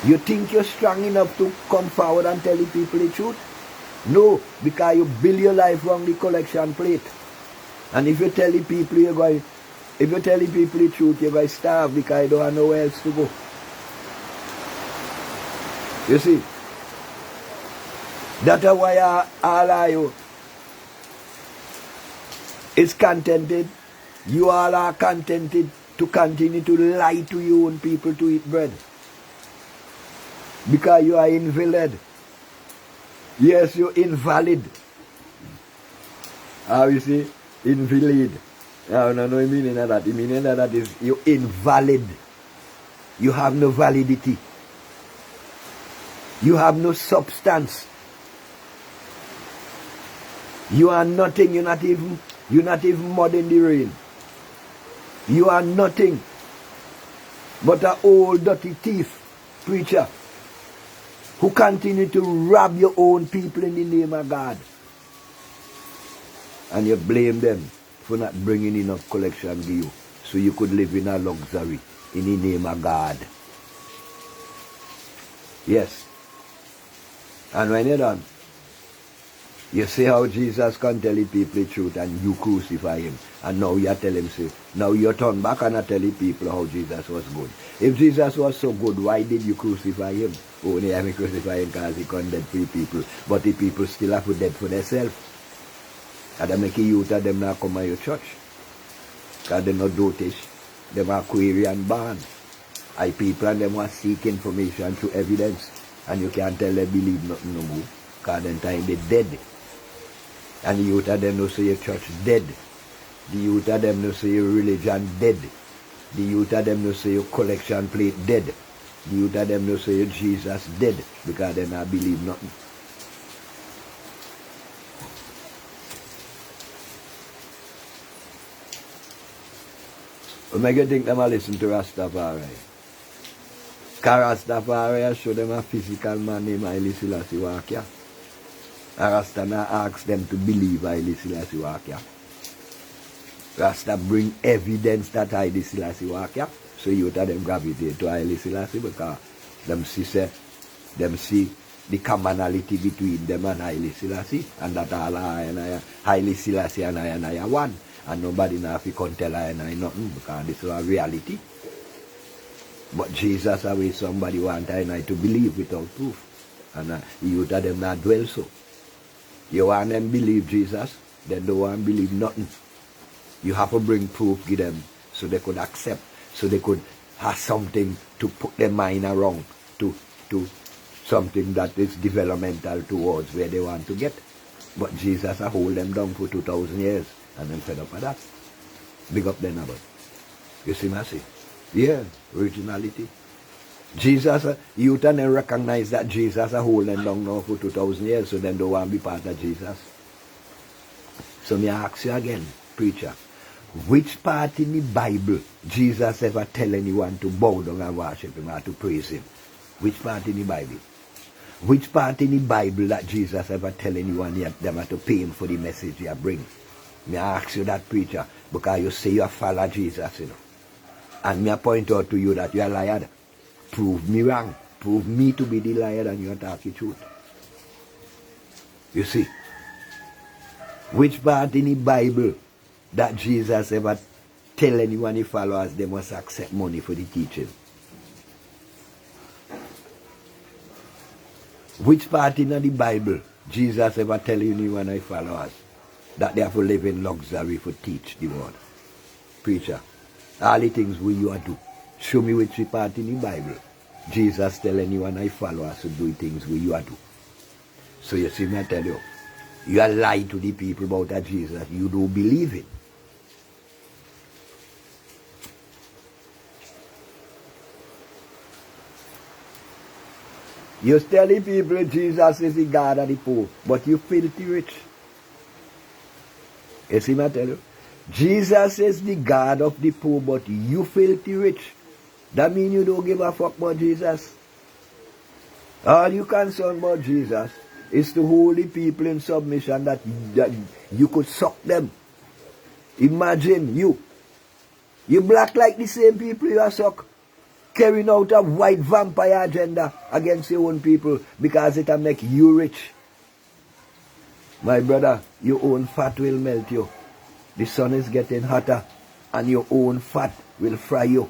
You think you're strong enough to come forward and tell the people the truth? No, because you build your life around the collection plate. And if you tell the people you're going, if you tell the people the truth, you're going to starve because you don't have nowhere else to go. You see? That's why all of you is contented. You all are contented to continue to lie to your own people to eat bread. Because you are invalid. Yes, you're invalid. How you see? Invalid. No, the meaning of that. The meaning of that is you're invalid. You have no validity. You have no substance. You are nothing. You're not even mud in the rain. You are nothing but an old dirty thief preacher who continue to rob your own people in the name of God. And you blame them for not bringing enough collection to you so you could live in a luxury in the name of God. Yes. And when you're done, you see how Jesus can tell the people the truth and you crucify him. And now you tell him, say, now you turn back and tell the people how Jesus was good. If Jesus was so good, why did you crucify him? Only I crucify him because he condemned free people. But the people still have to dead for themselves. And they make youth of them not come to your church. Because they're not dotish. They are query and born. I people and them want seek information through evidence. And you can't tell them believe nothing no more. Because then time they're dead. And the youth of them no say your church dead. The youth of them no say your religion dead. The youth of them no say your collection plate dead. The youth of them no say your Jesus dead. Because they not believe nothing. What make you think them a listen to Rastafari? Because Rastafari show them a physical man named Haile Selassie walk here. And Rasta now ask them to believe Haile Selassie walk here. Rasta bring evidence that Haile Selassie walk here. So you tell them gravitate to Haile Selassie because them see the commonality between them and Haile Selassie, and that all Haile Selassie and I are one. And nobody now can tell I nothing because this is a reality. But Jesus always somebody want I to believe without proof. And you tell them not dwell so. You want them believe Jesus, then don't want to believe nothing. You have to bring proof, give them, so they could accept, so they could have something to put their mind around to something that is developmental towards where they want to get. But Jesus has hold them down for 2,000 years and then fed up with that. Big up then about. You see me say? Yeah, originality. Jesus, you can recognize that Jesus has hold them down now for 2,000 years, so then don't want to be part of Jesus. So me ask you again, preacher, which part in the Bible Jesus ever tell anyone to bow down and worship him or to praise him? Which part in the Bible? Which part in the Bible that Jesus ever tell anyone them to pay him for the message you bring? Me ask you that, preacher, because you say you follow Jesus, you know. And me point out to you that you are a liar. Prove me wrong. Prove me to be the liar and you are talking truth. You see? Which part in the Bible that Jesus ever tell anyone he followers they must accept money for the teaching? Which part in the Bible Jesus ever tell anyone he followers that they have to live in luxury for teach the word? Preacher, all the things we you do, show me which part in the Bible Jesus tell anyone I followers to do things we you do. So you see me I tell you, you are lying to the people about that Jesus. You don't believe it. You tell the people Jesus is the God of the poor, but you filthy rich. You see me I tell you? Jesus is the God of the poor, but you filthy rich. That means you don't give a fuck about Jesus. All you concerned about Jesus is to hold the people in submission that you could suck them. Imagine you black like the same people you are suck, carrying out a white vampire agenda against your own people because it'll make you rich. My brother, your own fat will melt you. The sun is getting hotter and your own fat will fry you.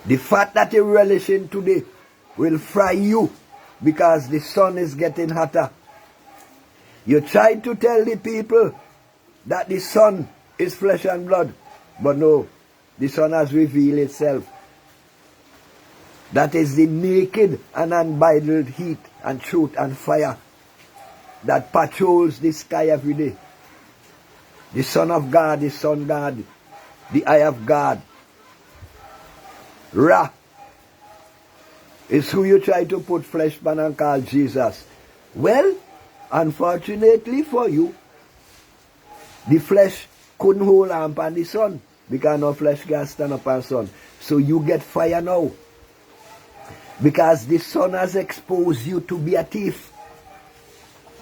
The fat that you're relishing today will fry you because the sun is getting hotter. You try to tell the people that the sun is flesh and blood, but no, the sun has revealed itself. That is the naked and unbridled heat and truth and fire that patrols the sky every day. The Son of God, the Sun God, the Eye of God, Ra, is who you try to put flesh man and call Jesus. Well, unfortunately for you, the flesh couldn't hold on upon the sun because no flesh can stand upon the sun. So you get fire now because the sun has exposed you to be a thief.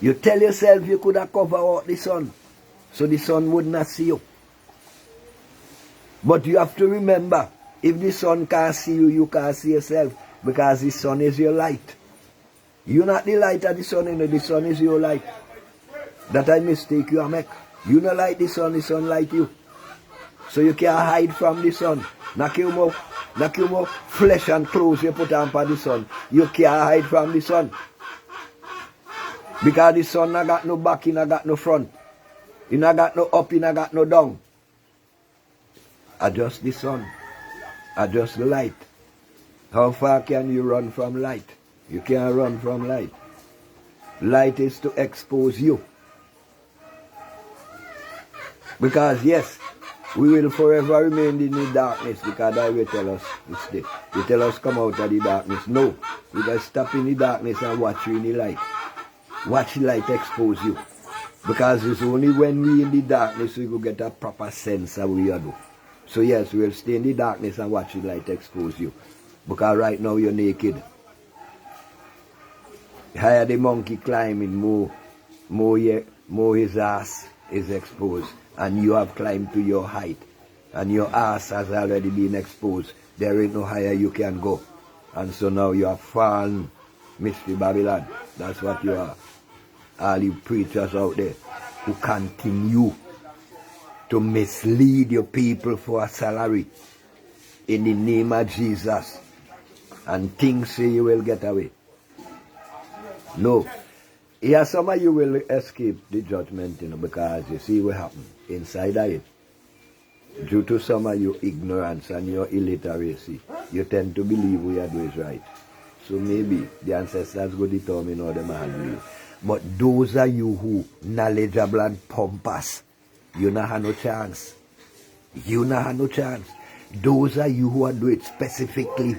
You tell yourself you could have covered out the sun so the sun would not see you. But you have to remember, if the sun can't see you, you can't see yourself because the sun is your light. You're not the light of the sun, you know, the sun is your light. That a mistake you make. You not like the sun light you. So you can't hide from the sun. Knock you more flesh and clothes you put on for the sun. You can't hide from the sun. Because the sun not got no back, it not got no front. It not got no up, it not got no down. Adjust the sun. Adjust the light. How far can you run from light? You can't run from light. Light is to expose you. Because yes, we will forever remain in the darkness because that will tell us this day. They tell us come out of the darkness. No, we just stop in the darkness and watch you in the light. Watch the light expose you. Because it's only when we in the darkness we will get a proper sense of what we are doing. So yes, we'll stay in the darkness and watch the light expose you. Because right now you're naked. Higher the monkey climbing, more his ass is exposed. And you have climbed to your height. And your ass has already been exposed. There ain't no higher you can go. And so now you are fallen, Mr. Babylon. That's what you are. All you preachers out there who continue to mislead your people for a salary in the name of Jesus and think say you will get away. No. Yes, some of you will escape the judgment, you know, because you see what happened. inside of it. Due to some of your ignorance and your illiteracy, you tend to believe we are doing right. So maybe the ancestors go determine how them are believe. But those are you who knowledgeable and pompous, you not have no chance. You not have no chance. Those are you who are doing it specifically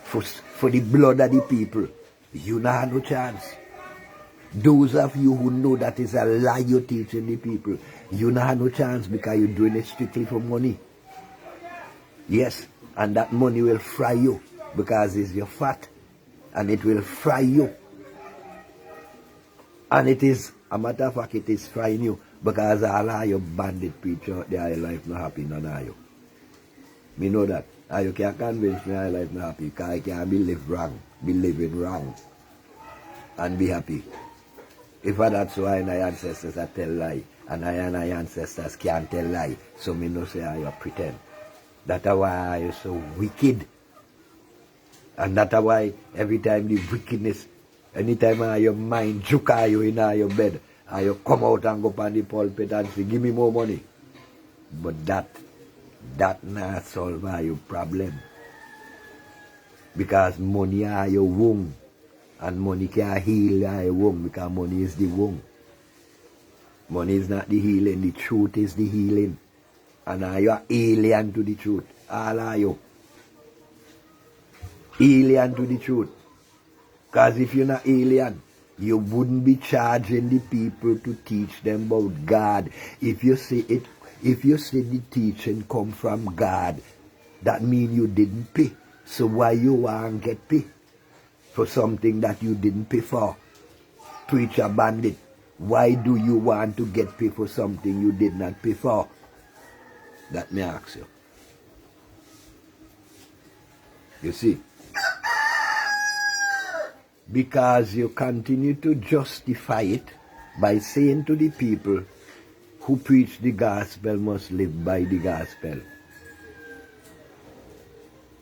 for the blood of the people. You not have no chance. Those of you who know that is a lie you're teaching the people, you not have no chance because you're doing it strictly for money. Yes, and that money will fry you because it's your fat, and it will fry you. And it is, a matter of fact, it is frying you because all of your bandit preacher out there, your life not happy, none of you. Me know that. And you can't convince me your life not happy because I can't be living wrong, and be happy. If that's why my ancestors are tell lie, and I and my ancestors can't tell lie, so me no say I pretend. That's why I so wicked. And that's why every time the wickedness, anytime your mind juke you in your bed, and you come out and go on the pulpit and say, give me more money. But that not solve your problem. Because money are your womb. And money can heal your womb because money is the womb. Money is not the healing, the truth is the healing. And you are alien to the truth. All are you. Alien to the truth. Because if you're not alien, you wouldn't be charging the people to teach them about God. If you say the teaching come from God, that means you didn't pay. So why you want to get paid for something that you didn't pay for? Preacher bandit, why do you want to get paid for something you did not pay for? That may ask you. You see? Because you continue to justify it by saying to the people who preach the gospel must live by the gospel.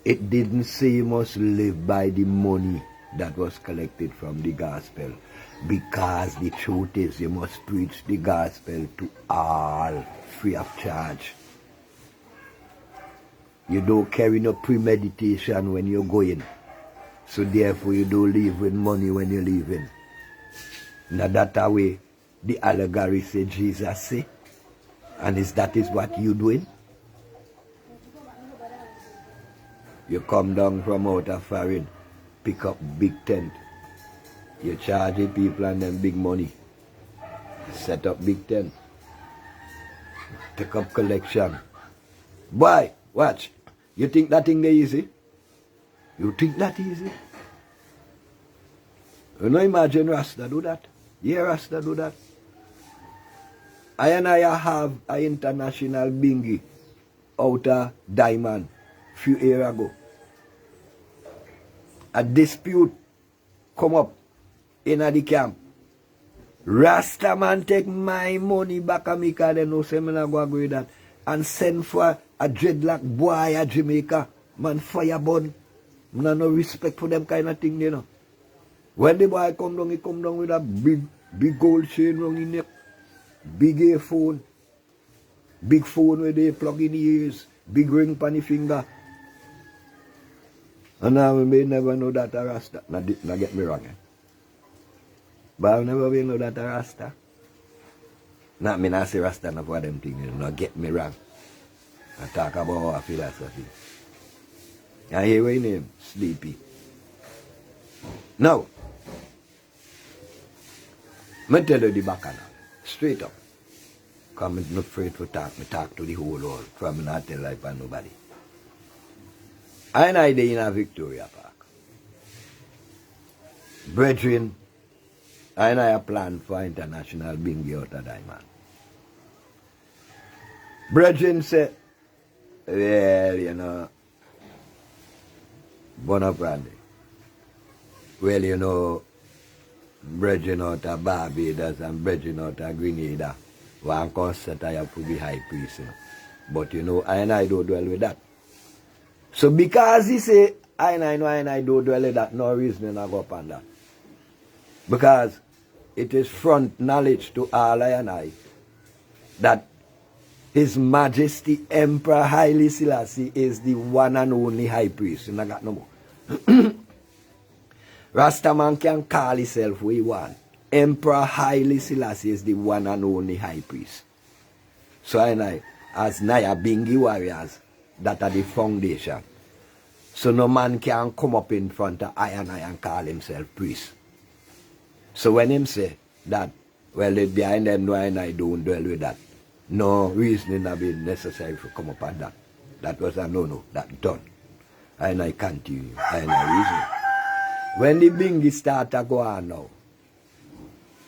It didn't say you must live by the money that was collected from the gospel. Because the truth is you must preach the gospel to all free of charge. You don't carry no premeditation when you're going. So therefore you don't leave with money when you're leaving. Now that way the allegory say Jesus say. And that is what you doing? You come down from out of foreign, pick up big tent. You charge the people and them big money. Set up big tent. Take up collection. Boy, watch. You think that thing they easy? You think that easy? You know, imagine Rasta do that. Yeah, Rasta do that. I have an international bingy out of Diamond few years ago. A dispute come up in the camp. Rasta man take my money back and me because they know say me not go agree with that. And send for a dreadlock boy at Jamaica. Man fire burn. I no respect for them kind of thing, you know. When the boy come down, he come down with a big gold chain around his neck. Big earphone. Big phone where they plug in the ears. Big ring on the finger. And now we may never know that a Rasta. Now get me wrong. But I've never been know that a Rasta. Not me not say Rasta enough for them things. Now get me wrong. I talk about our philosophy. And here we name, Sleepy. Now, me tell you the bacchanal, straight up. Because I'm not afraid to talk. Me talk to the whole world. From me not tell life and nobody. I day in a Victoria Park. Brethren, I plan for international bingy out of Diamond. Brethren say, well, you know, Bonaparte. Well, you know, brethren out of Barbados and brethren out of Grenada. One concert I have to be high priest. You know. But you know, I don't dwell with that. So because he say, I know I don't dwell with that, no reason I go up on that. Because it is front knowledge to all I that His Majesty Emperor Haile Selassie is the one and only high priest. You got no more. Rastaman can call himself what he want. Emperor Haile Selassie is the one and only high priest. So I, as Shaka Binghiwars, that are the foundation. So no man can come up in front of I and call himself priest. So when him say that, well, it behind them, no, I don't dwell with that. No reasoning have been necessary to come up on that. That was a no-no, that done. And I continue, and I reason. When the bingy start to go on now,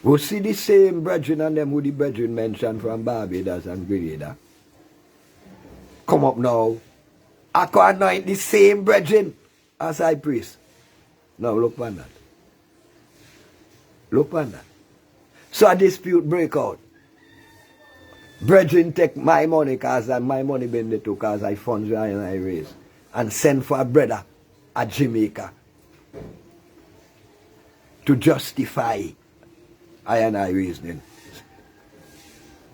we see the same brethren and them who the brethren mentioned from Barbados and Grenada. Come up now. I can anoint the same brethren as high priest. Now look on that. Look on that. So a dispute break out. Brethren take my money because my money been there too because I funds and I raise. And send for a brother at Jamaica to justify I and I reasoning.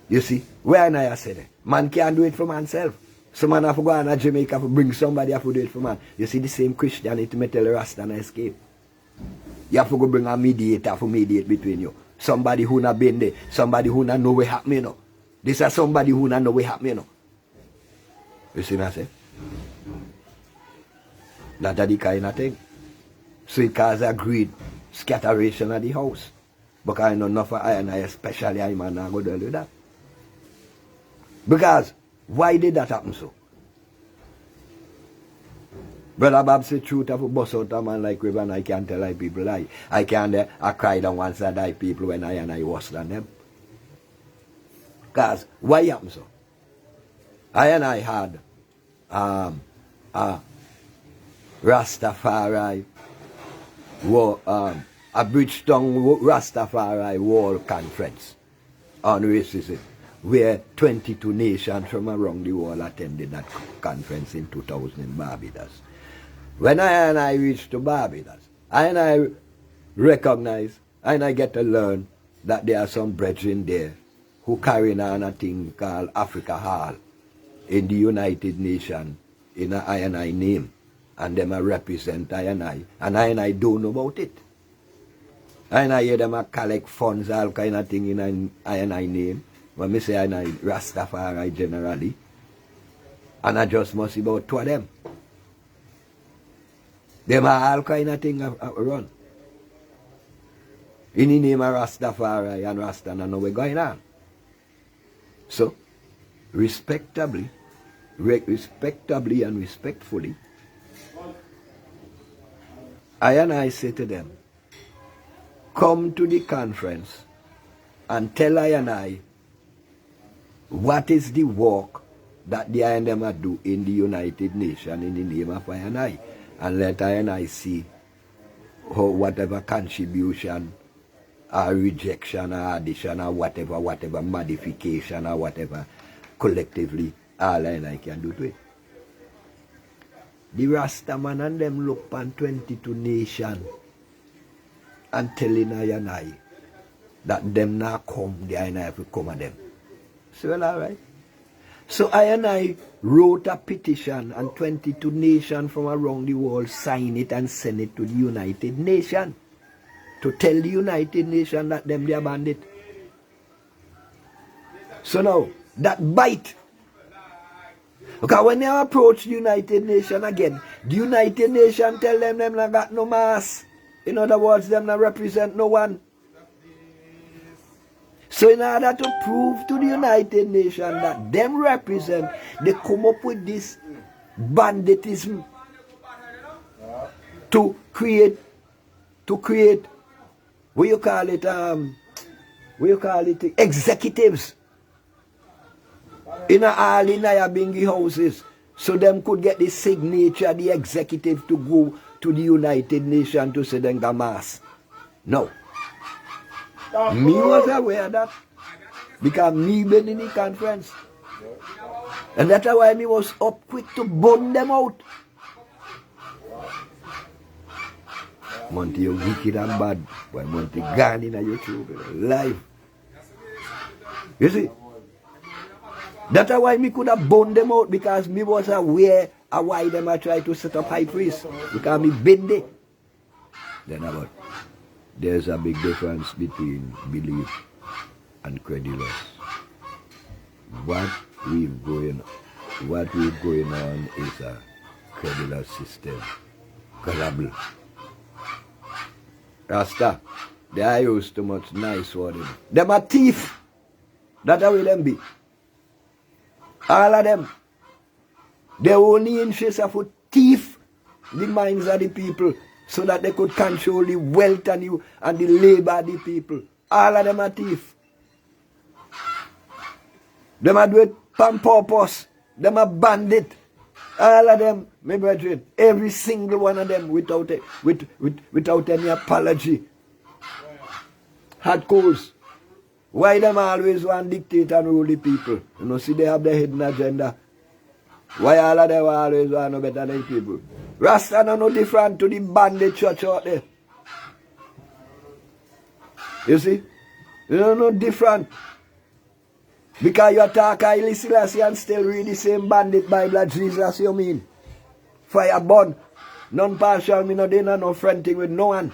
You see, where and I said it. Man can't do it for himself. Some man have to go on to Jamaica to bring somebody have to do it for man. You see the same Christianity may tell the Rasta and escape. You have to go bring a mediator to mediate between you. Somebody who not been there. Somebody who not know what happening, you know. This is somebody who not know what happening, you know. You see what I say? That are the kind of thing. So it causes greed, scatteration of the house. But I know enough for I and I, especially I man, not go deal with that. Because why did that happen so? Brother Bob said truth of a bus out a man like River and I can't tell I people lie. I can't I cry down one side I people when I and I worse than them. Because why happened so? I and I had Rastafari war, a Bridgetown Rastafari World Conference on racism, where 22 nations from around the world attended that conference in 2000 in Barbados. When I reached to Barbados, I recognize and I get to learn that there are some brethren there who carry on a thing called Africa Hall in the United Nations in a I name. And them represent I and I don't know about it. I hear them collect funds, all kind of thing in I name. When I say I Rastafari generally. And I just must see about two of them. Them are all kind of thing run. In the name of Rastafari and Rasta, and know what's going on. So, respectably and respectfully, I say to them, come to the conference and tell I what is the work that the I and them do in the United Nations in the name of I and let I see how whatever contribution or rejection or addition or whatever modification or whatever collectively all I can do to it. The Rastaman and them look on 22 nations and telling I that them not come, the I have to come at them. So well, all right. So I wrote a petition and 22 nations from around the world sign it and send it to the United Nations to tell the United Nations that them they are bandit. So now, that bite. Because when they approach the United Nations again, the United Nations tell them not got no mass. In other words, them not represent no one. So in order to prove to the United Nations that them represent, they come up with this banditism to create, what you call it, executives. In all in Bingy houses, so them could get the signature, the executive to go to the United Nations to say them got mass. No. Me was aware of that. Because me been in the conference. And that's why me was up quick to burn them out. Monty, you wicked and bad. Why Monty gone in your children live. You see? That's why me could have burned them out, because me was aware of why them I try to set up high priest. Because me bend it. Then about there's a big difference between belief and credulous. What we've going on is a credulous system. Gullible. Rasta, they are used too much nice word. Them a thief. That's how them be. All of them. They only interest of to thief the minds of the people so that they could control the wealth and the labor of the people. All of them are thief. Them are do it on purpose. Them are bandit. All of them, my brethren, every single one of them without any apology. Hard coals. Why them always want to dictate and rule the people? You know, see they have their hidden agenda. Why all of them always want to know better than people? Rasta are no different to the bandit church out there. You see? You know, no different. Because you talk Haile Selassie and still read the same bandit Bible as Jesus, you mean? Fire burn. Non-partial, me no dey no fronting with no one.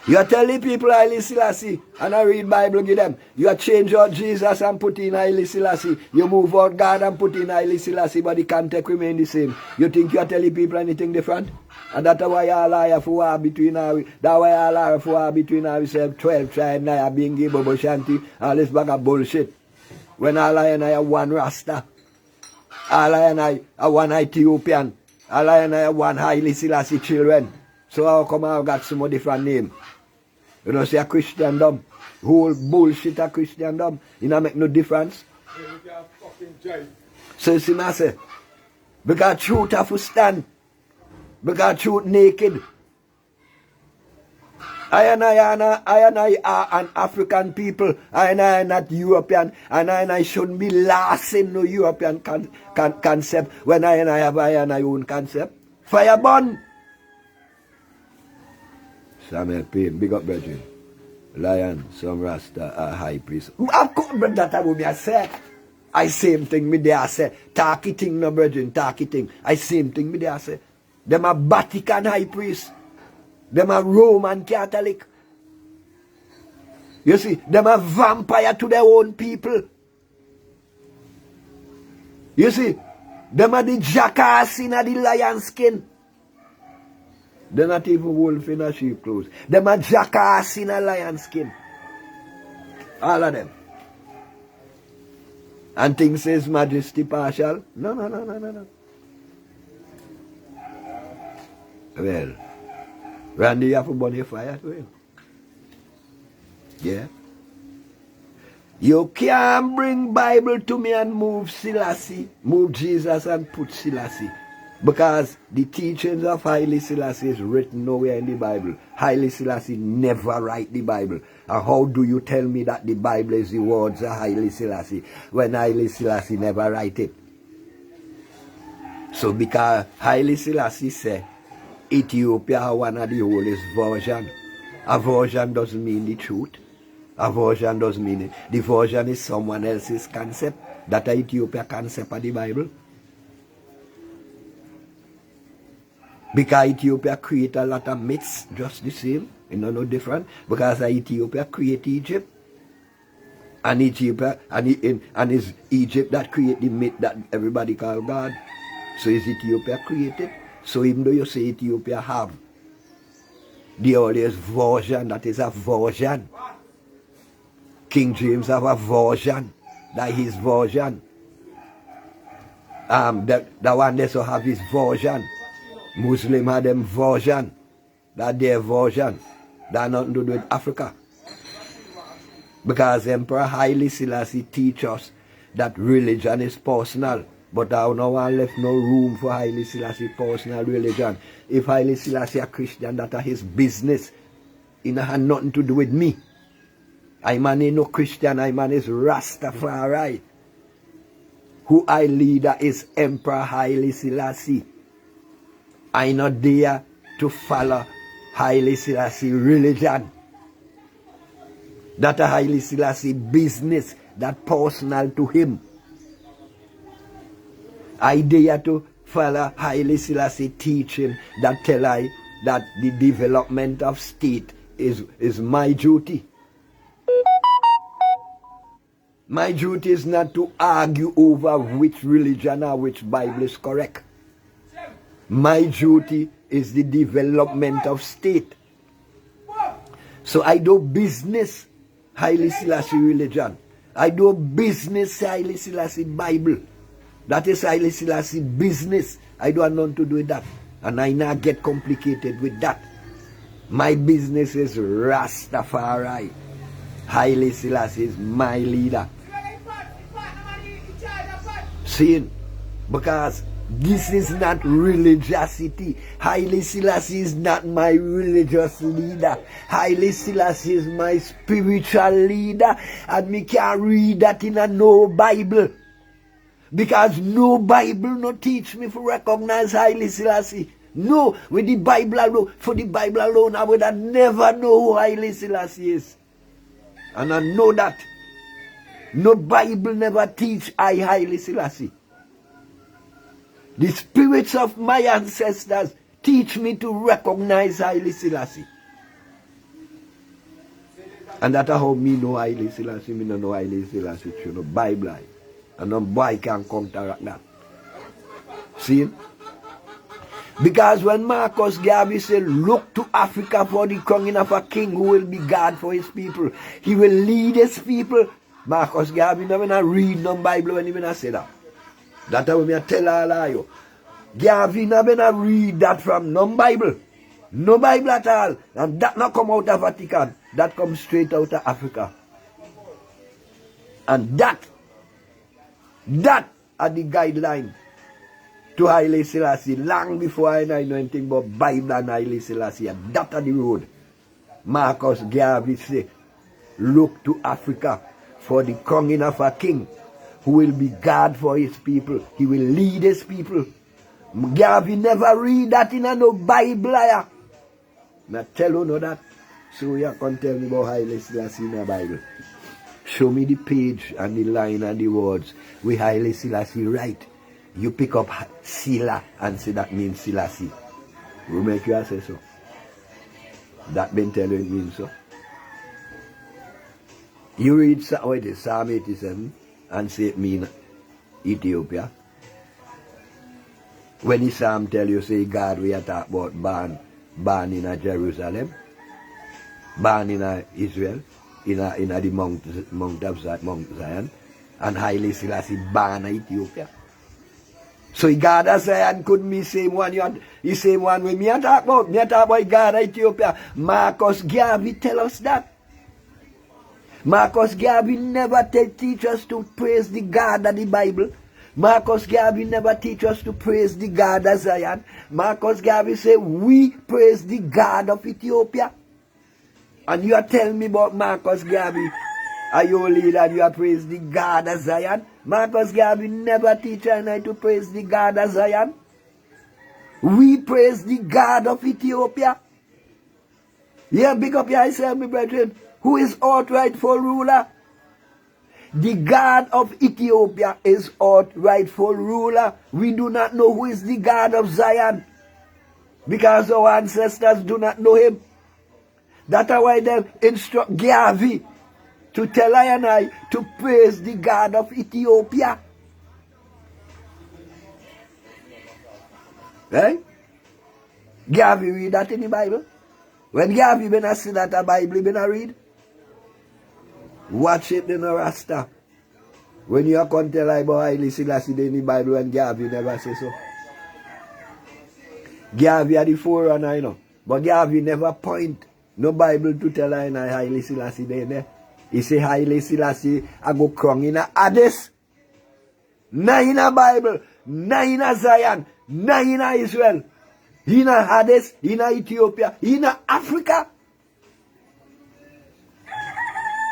You tell the people Haile Selassie and I read Bible give them. You change out Jesus and put in Haile Selassie. You move out God and put in Haile Selassie, but the context remain the same. You think you tell the people anything different? And that's why you all lie for war between our, that's why you all lie for war between ourselves, 12 tribe, Naya, Bingi, Bobo, Shanti, all this bag of bullshit. When all I and I are one Rasta, all I and I are one Ethiopian, all I and I are one Haile Selassie children. So how come I got some more different name? You know, say a Christendom, whole bullshit of Christendom, you know, make no difference. So you see, I say, because truth have to stand. Because truth naked. I and I are an African people. I and I are not European. And I shouldn't be lost in no European concept when I and I have I and I own concept. Fire burn. Samuel Payne, big up, brethren. Lion, some Rasta, a high priest. Of course, but that would be a say. I same thing me there say. Talky thing, no, brethren, talky thing. I same thing me there say. Them a Vatican high priest. Them a Roman Catholic. You see, them a vampire to their own people. You see, them a the jackass in the lion skin. They're not even wolf in a sheep clothes. Them a jackass in a lion skin. All of them. And things says majesty partial. No. Well, Randy, you have to burn your fire to him. Yeah. You can't bring Bible to me and move Selassie, move Jesus and put Selassie. Because the teachings of Haile Selassie is written nowhere in the Bible. Haile Selassie never write the Bible. And how do you tell me that the Bible is the words of Haile Selassie when Haile Selassie never write it? So because Haile Selassie said, Ethiopia are one of the oldest version. A version doesn't mean the truth. A version doesn't mean it. The version is someone else's concept. That Ethiopia concept of the Bible. Because Ethiopia create a lot of myths just the same. You know, no different. Because Ethiopia create Egypt. And Ethiopia, and it's Egypt that create the myth that everybody call God. So is Ethiopia created? So even though you say Ethiopia have the earliest version, that is a version. King James have a version. That his version. The one they so have his version. Muslim have them version. That their version. That nothing to do with Africa. Because Emperor Haile Selassie teach us that religion is personal. But I no one left no room for Haile Selassie personal religion. If Haile Selassie a Christian, that is his business. It had nothing to do with me. I man ain't no Christian, I man is Rastafari. Who I leader is Emperor Haile Selassie. I not there to follow Haile Selassie religion. That a Haile Selassie business. that personal to him. I dare to follow Haile Selassie teaching that tell I that the development of state is my duty. My duty is not to argue over which religion or which Bible is correct. My duty is the development of state. So I do business Haile Selassie religion. I do business Haile Selassie Bible. That is Haile Selassie business. I don't want to do with that. And I not get complicated with that. My business is Rastafari. Haile Selassie is my leader. See, because this is not religiosity. Haile Selassie is not my religious leader. Haile Selassie is my spiritual leader. And me can't read that in a no Bible. Because no Bible no teach me to recognize Haile Selassie. No, with the Bible alone, for the Bible alone, I would have never know who Haile Selassie is. And I know that. No Bible never teach I Haile Selassie. The spirits of my ancestors teach me to recognize Haile Selassie. And that's how me know Haile Selassie. Me don't know Haile Selassie through the Bible. And no boy can counteract that. See? Because when Marcus Garvey said, look to Africa for the coming of a king who will be God for his people. He will lead his people. Marcus Garvey never read no Bible when he say that. That's how I tell all of you. Garvey never read that from no Bible. No Bible at all. And that not come out of Vatican. That comes straight out of Africa. And that are the guidelines to Haile Selassie long before I know anything about Bible and Haile Selassie. And that are the road. Marcus Garvey say, look to Africa for the coming of a king who will be God for his people. He will lead his people. Garvey never read that in a no Bible. I tell you no that. So you can tell me about Haile Selassie in the Bible. Show me the page and the line and the words where Haile Selassie write. You pick up Sila and say that means Selassie. Who make you say so? That been tell you it means so. You read Psalm 87 and say it mean Ethiopia. When the Psalm tell you say God we are talk about born in Jerusalem, born in Israel, in the Mount Zion, and Haile Selassie born in Ethiopia. So God of Zion couldn't be same one the same one with me talk about. Me talk about God of Ethiopia. Marcus Garvey tell us that. Marcus Garvey never teach us to praise the God of the Bible. Marcus Garvey never teach us to praise the God of Zion. Marcus Garvey say we praise the God of Ethiopia. And you are telling me about Marcus Garvey. Are you a leader and you are praise the God of Zion? Marcus Garvey never teach us to praise the God of Zion. We praise the God of Ethiopia. Yeah, big up yourself, my brethren. Who is our rightful ruler? The God of Ethiopia is our rightful ruler. We do not know who is the God of Zion. Because our ancestors do not know him. That's why they instruct Garvey to tell I and I to praise the God of Ethiopia. Right? Garvey read that in the Bible. When Garvey been a see that a Bible, he been a read. Watch it in a Rasta. When you can tell I about Haile Selassie in the Bible and Garvey never say so. Garvey are the forerunner, you know. But Garvey never point no Bible to tell I and I Haile Selassie there. He say Haile Selassie I go crown in a Hades. Not in a Bible, not in a Zion, not in a Israel. In a Hades, in a Ethiopia, in a Africa.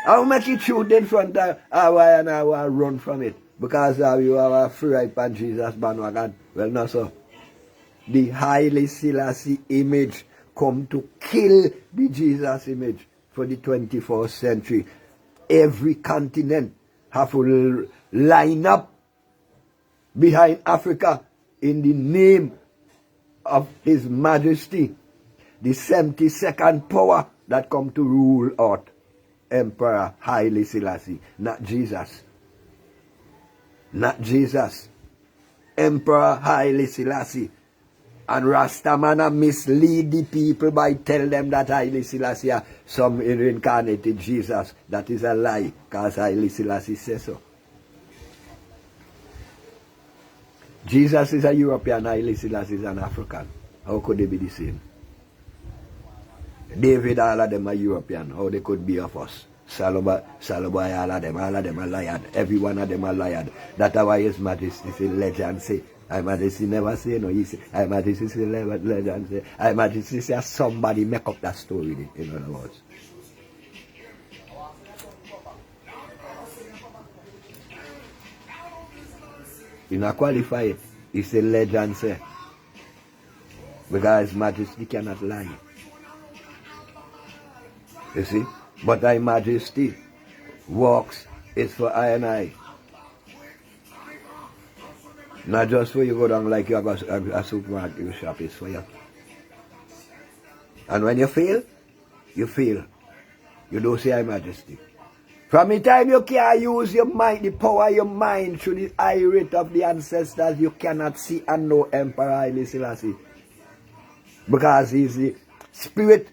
I'll make it shoot in front of our and I will run from it. Because you have a free right on Jesus bandwagon. Well, no, so. The Haile Selassie image come to kill the Jesus image for the 21st century. Every continent have to line up behind Africa in the name of His Majesty, the 72nd power that come to rule out Emperor Haile Selassie, not Jesus. Not Jesus. Emperor Haile Selassie. And Rastaman mislead the people by tell them that Haile Selassie are some reincarnated Jesus. That is a lie, because Haile Selassie says so. Jesus is a European, Haile Selassie is an African. How could they be the same? David, all of them are European. How they could be of us? Saloba, all of them are liars. Every one of them are liars. That's why His Majesty say, legend say. His Majesty never say no. He say, His Majesty say, legend say. His Majesty say somebody make up that story, in other words. You not qualify it. He say legend say. Because His Majesty cannot lie. You see? But His Majesty works is for I and I. Not just for you go down like you have a supermarket, you shop, it's for you. And when you fail, you fail. You don't say His Majesty. From the time you can't use your mind, the power of your mind through the eye rate of the ancestors, you cannot see and know Emperor Haile Selassie. Because he's the spirit,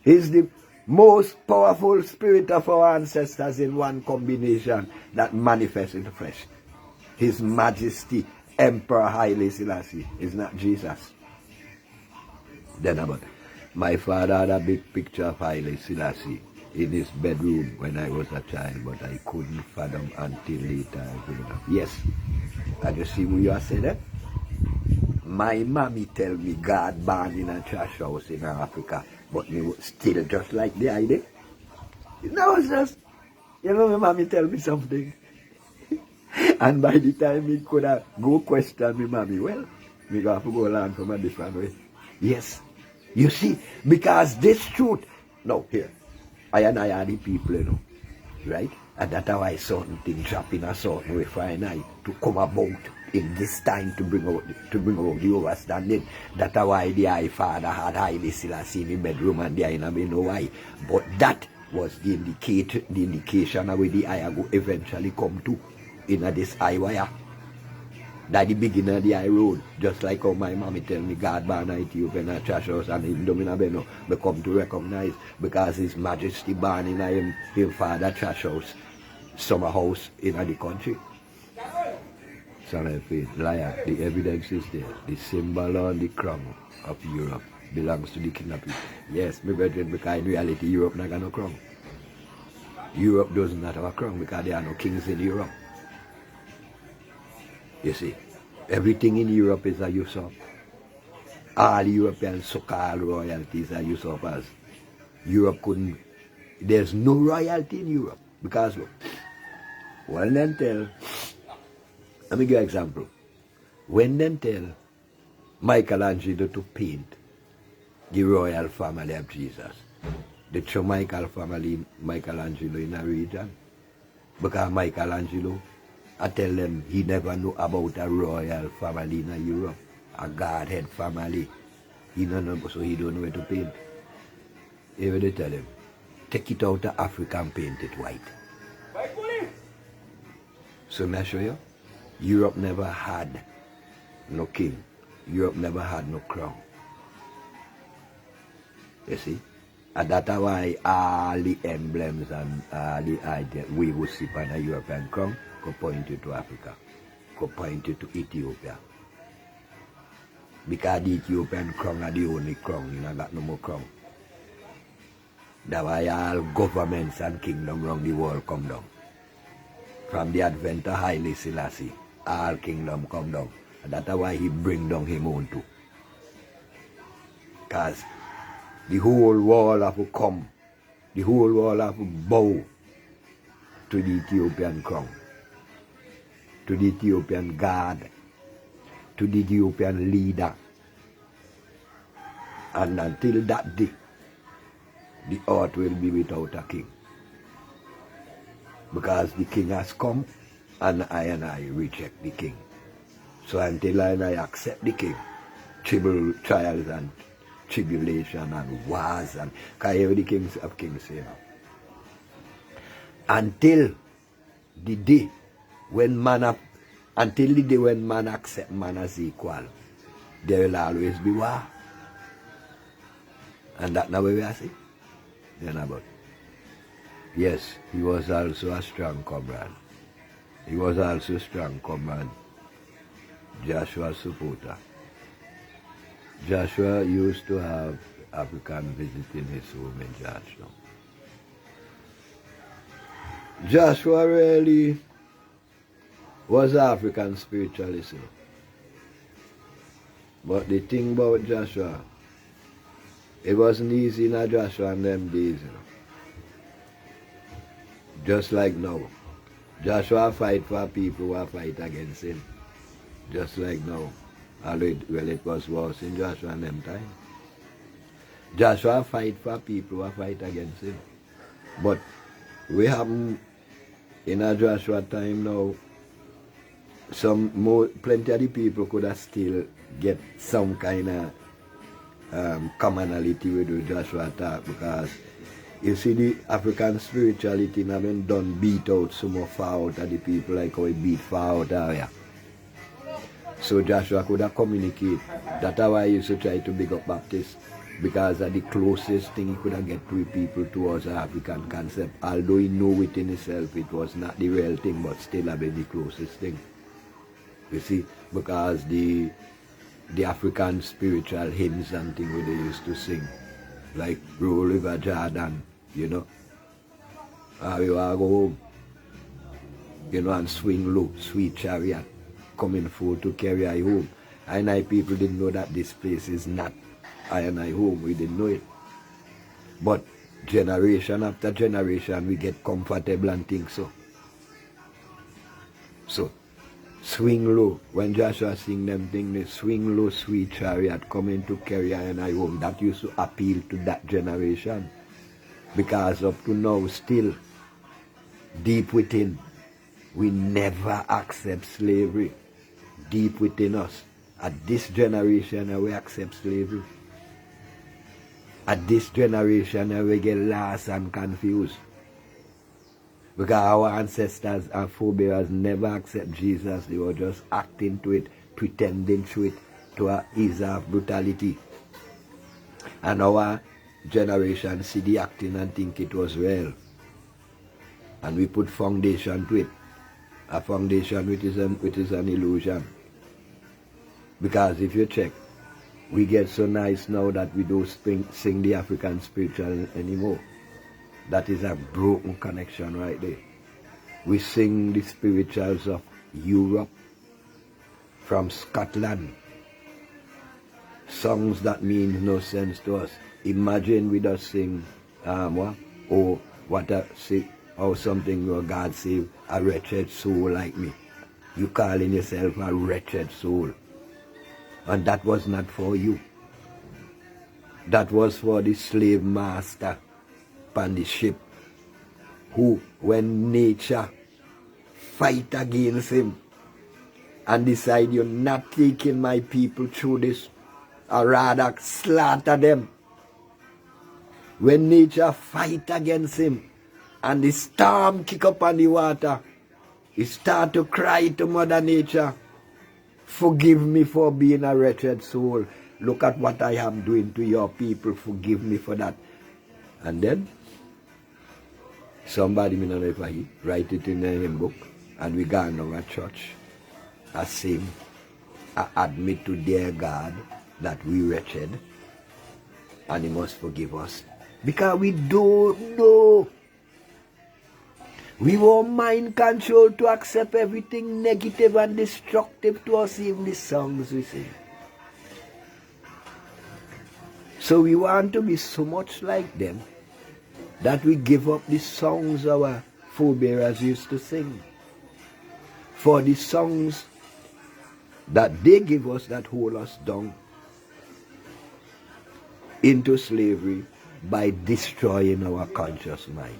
he's the most powerful spirit of our ancestors in one combination that manifests in the flesh. His Majesty, Emperor Haile Selassie, is not Jesus. Then about my father had a big picture of Haile Selassie in his bedroom when I was a child, but I couldn't fathom until later I grew up. Yes, and you see what you are saying there? My mommy tell me God born in a trash house in Africa, but me still just like the idea. That was just, you know, my mommy tell me something. And by the time me could have go question me mommy, well, me go have to go learn from a different way. Yes. You see, because this truth, no, here, I and I are the people, you know, right? And that's why certain things drop in a certain way for I to come about in this time to bring out the overstanding. That's why the High Father had Haile Selassie in the bedroom and there, I know why. But that was the indication of where the eye go eventually come to in this eye wire. That the beginning of the high road, just like how my mommy tell me God born in Ethiopia in a trash house and him down in a Beno, become to recognize because His Majesty born in him father trash house, summer house in the country. Son of faith, liar, the evidence is there. The symbol on the crown of Europe belongs to the king of people. Yes, my brethren, because in reality Europe not got no crown. Europe does not have a crown because there are no kings in Europe. You see, everything in Europe is a usurp. All European so-called royalties are usurpers. Europe couldn't, there's no royalty in Europe. Because look, when them tell, let me give you an example. When them tell Michelangelo to paint the royal family of Jesus, the true Michelangelo in a region, because Michelangelo, I tell them he never know about a royal family in Europe, a Godhead family. He don't know, so he don't know where to paint. Even they tell him, take it out of Africa and paint it white. So may I show you? Europe never had no king. Europe never had no crown. You see? And that's why all the emblems and all the ideas we will see on a European crown could point you to Africa, could point you to Ethiopia. Because the Ethiopian crown are the only crown, you know, got no more crown. That's why all governments and kingdoms around the world come down. From the advent of Haile Selassie, all kingdom come down. And that's why he bring down him own too. Because the whole world have to come, the whole world have to bow to the Ethiopian crown, to the Ethiopian God, to the Ethiopian leader. And until that day, the earth will be without a king. because the king has come and I reject the king. So until I accept the king, trials and tribulation and wars and the kings of kings, you know. Until the day when man accept man as equal, there will always be war. And that now we are saying. Then about. Yes, he was also a strong comrade. He was also a strong comrade. Joshua's supporter. Joshua used to have African visiting his home in Georgetown. Joshua really was African spiritualist. But the thing about Joshua, it wasn't easy in Joshua in them days. Just like now. Joshua fight for people who fight against him. Just like now. Well, it was worse in Joshua in them time. Joshua fight for people who fight against him. But we have in a Joshua time now, plenty of the people could have still get some kind of commonality with the Joshua talk, because you see the African spirituality have been done beat out some of far out of the people like how it beat far out area. So Joshua could have communicate. That's why I used to try to big up Baptists, because of the closest thing he could have get to people towards the African concept. Although he knew within himself it was not the real thing, but still have been the closest thing. You see, because the African spiritual hymns and things where they used to sing, like Roll River Jordan, you know. We will go home, you know, and swing low, sweet chariot, coming forth to carry I home. And I people didn't know that this place is not I and I home. We didn't know it. But generation after generation, we get comfortable and think so. So, swing low. When Joshua sing them things, they swing low, sweet chariot, coming to carry I and I home. That used to appeal to that generation. Because up to now, still, deep within, we never accept slavery. Deep within us. At this generation, we accept slavery. At this generation, we get lost and confused. Because our ancestors and forebears never accept Jesus. They were just acting to it, pretending to it, to a ease of brutality. And our generation see the acting and think it was real. And we put foundation to it. A foundation which is an illusion. Because if you check, we get so nice now that we don't sing the African spiritual anymore. That is a broken connection right there. We sing the spirituals of Europe, from Scotland. Songs that mean no sense to us. Imagine we just sing, or something where God save a wretched soul like me. You calling yourself a wretched soul. And that was not for you. That was for the slave master on the ship, who, when nature fight against him and decide you're not taking my people through this, or rather slaughter them. When nature fight against him and the storm kick up on the water, he start to cry to Mother Nature, forgive me for being a wretched soul. Look at what I am doing to your people. Forgive me for that. And then, somebody, me not know if I write it in a hymn book, and we go down a church, I sing, I admit to dear God that we wretched, and he must forgive us. Because we don't know. We want mind control to accept everything negative and destructive to us, even the songs we sing. So we want to be so much like them that we give up the songs our forebears used to sing for the songs that they give us that hold us down into slavery by destroying our conscious mind.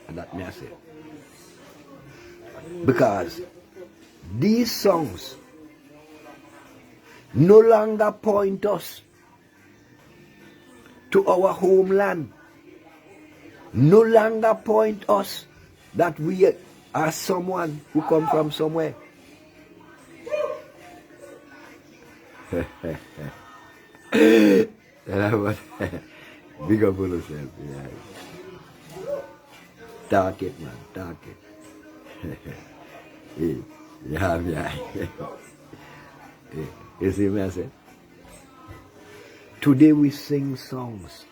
And that me I say. Because these songs no longer point us to our homeland, no longer point us that we are someone who come from somewhere. Big up for yourself, yeah. Talk it, man, talk it. Yeah. You see me, I say? Today we sing songs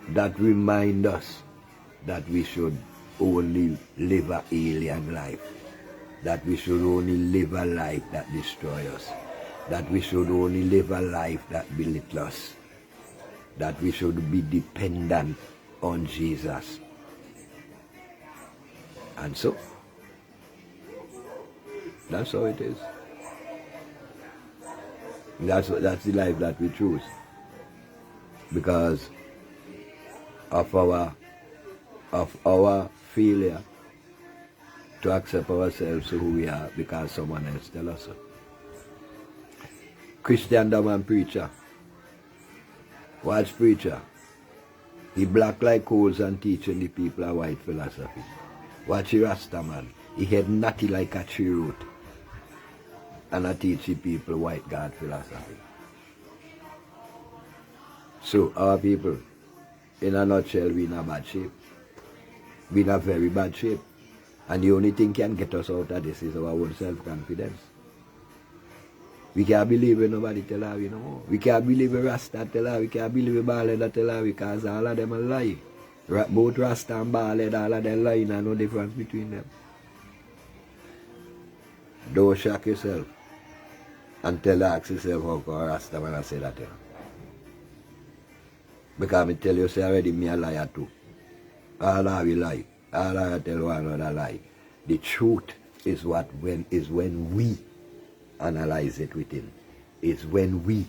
that remind us that we should only live an alien life, that we should only live a life that destroys us, that we should only live a life that belittles us, that we should be dependent on Jesus. And so, that's how it is. That's the life that we choose, because of our failure to accept ourselves who we are, because someone else tells us so. Christendom and preacher. Watch preacher. He black like coals and teaching the people a white philosophy. Watch the Rasta man. He head natty like a tree root, and I teach the people white God philosophy. So our people, in a nutshell, we in a bad shape. We in a very bad shape. And the only thing can get us out of this is our own self-confidence. We can't believe when nobody tell her we no more. We can't believe when Rasta tell her. We can't believe when Ballhead tell her, because all of them are lie. Both Rasta and Ballhead, all of them lying, and no difference between them. Don't shock yourself until ask yourself how come Rasta man I say that. Because I tell you, say already me a liar too. All of we lie. All of you tell one another lie. The truth is when we analyze it within. It's when we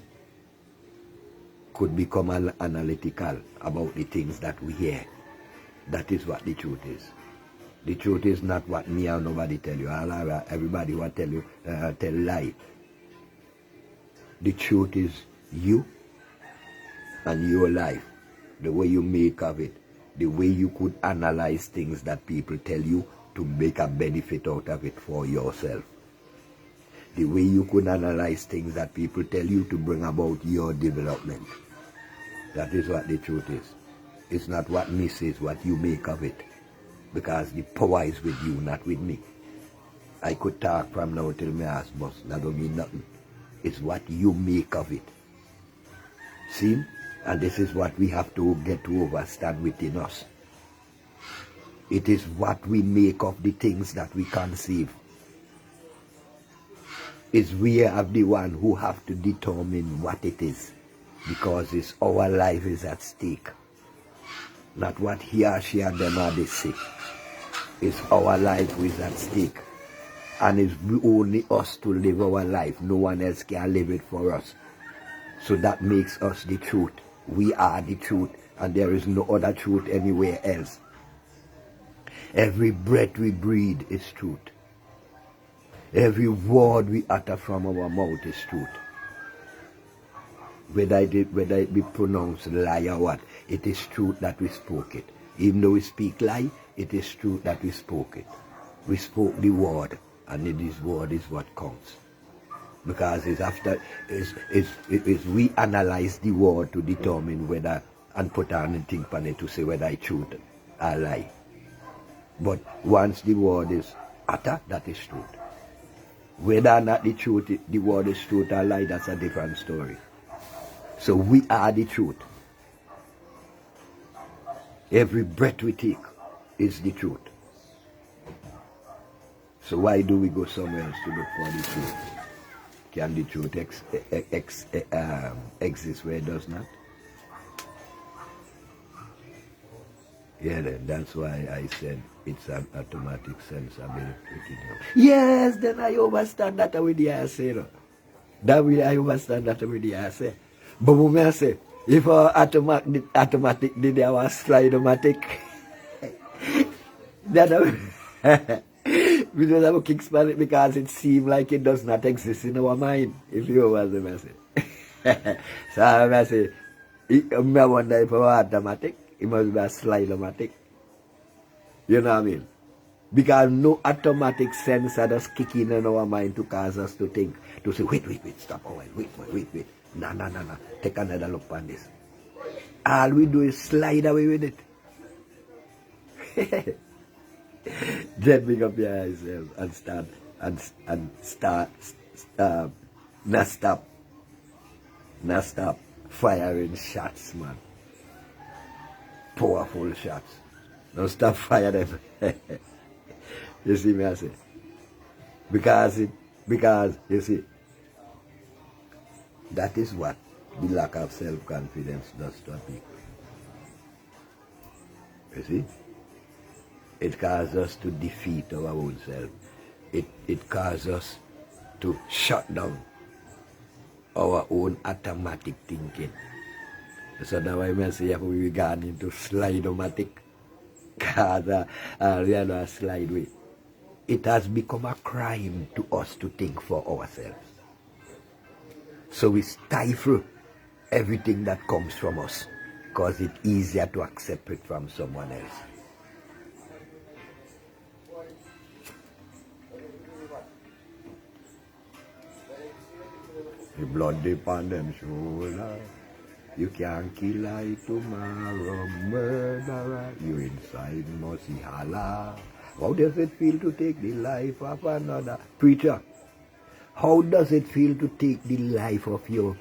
could become analytical about the things that we hear. That is what the truth is. The truth is not what me or nobody tell you. Everybody will tell you, tell lie. The truth is you and your life, the way you make of it, the way you could analyze things that people tell you to make a benefit out of it for yourself. The way you could analyze things that people tell you to bring about your development. That is what the truth is. It's not what me says, what you make of it. Because the power is with you, not with me. I could talk from now till my ass bust. That don't mean nothing. It's what you make of it. See? And this is what we have to get to understand within us. It is what we make of the things that we conceive. It's we are the one who have to determine what it is. Because it's our life is at stake. Not what he or she and them are they say. It's our life who is at stake. And it's only us to live our life. No one else can live it for us. So that makes us the truth. We are the truth. And there is no other truth anywhere else. Every breath we breathe is truth. Every word we utter from our mouth is truth. Whether it be pronounced lie or what, it is truth that we spoke it. Even though we speak lie, it is truth that we spoke it. We spoke the word, and this word is what counts. Because it's after we analyze the word to determine whether, and put on anything on it to say whether it's truth or lie. But once the word is uttered, that is truth. Whether or not the word is truth or lie, that's a different story. So we are the truth. Every breath we take is the truth. So why do we go somewhere else to look for the truth? Can the truth exist where it does not? Yeah, then that's why I said it's an automatic sensibility. Yes, then I understand that with the answer. You know. That way I understand that with the answer. But when I say, if automatic did I was slide-o-matic, we just have a kick span it because it seems like it does not exist in our mind, if you was the message. So I say, I wonder if it was automatic, it must be a slide-o-matic. You know what I mean? Because no automatic sensor does kick in our mind to cause us to think, to say, wait, stop, oh, wait. No, take another look on this. All we do is slide away with it. Just pick up your eyes and start, not stop firing shots, man. Powerful shots. Don't stop fire them. You see me, I say? Because, you see, that is what the lack of self-confidence does to people. You see? It causes us to defeat our own self. It causes us to shut down our own automatic thinking. So that's why I say we got into slide-o-matic. Because we are not slide way. It has become a crime to us to think for ourselves. So we stifle everything that comes from us because it's easier to accept it from someone else. The blood dip on them shoulder. You can't kill I tomorrow, murderer. You inside must holla. How does it feel to take the life of another? Preacher, how does it feel to take the life of your,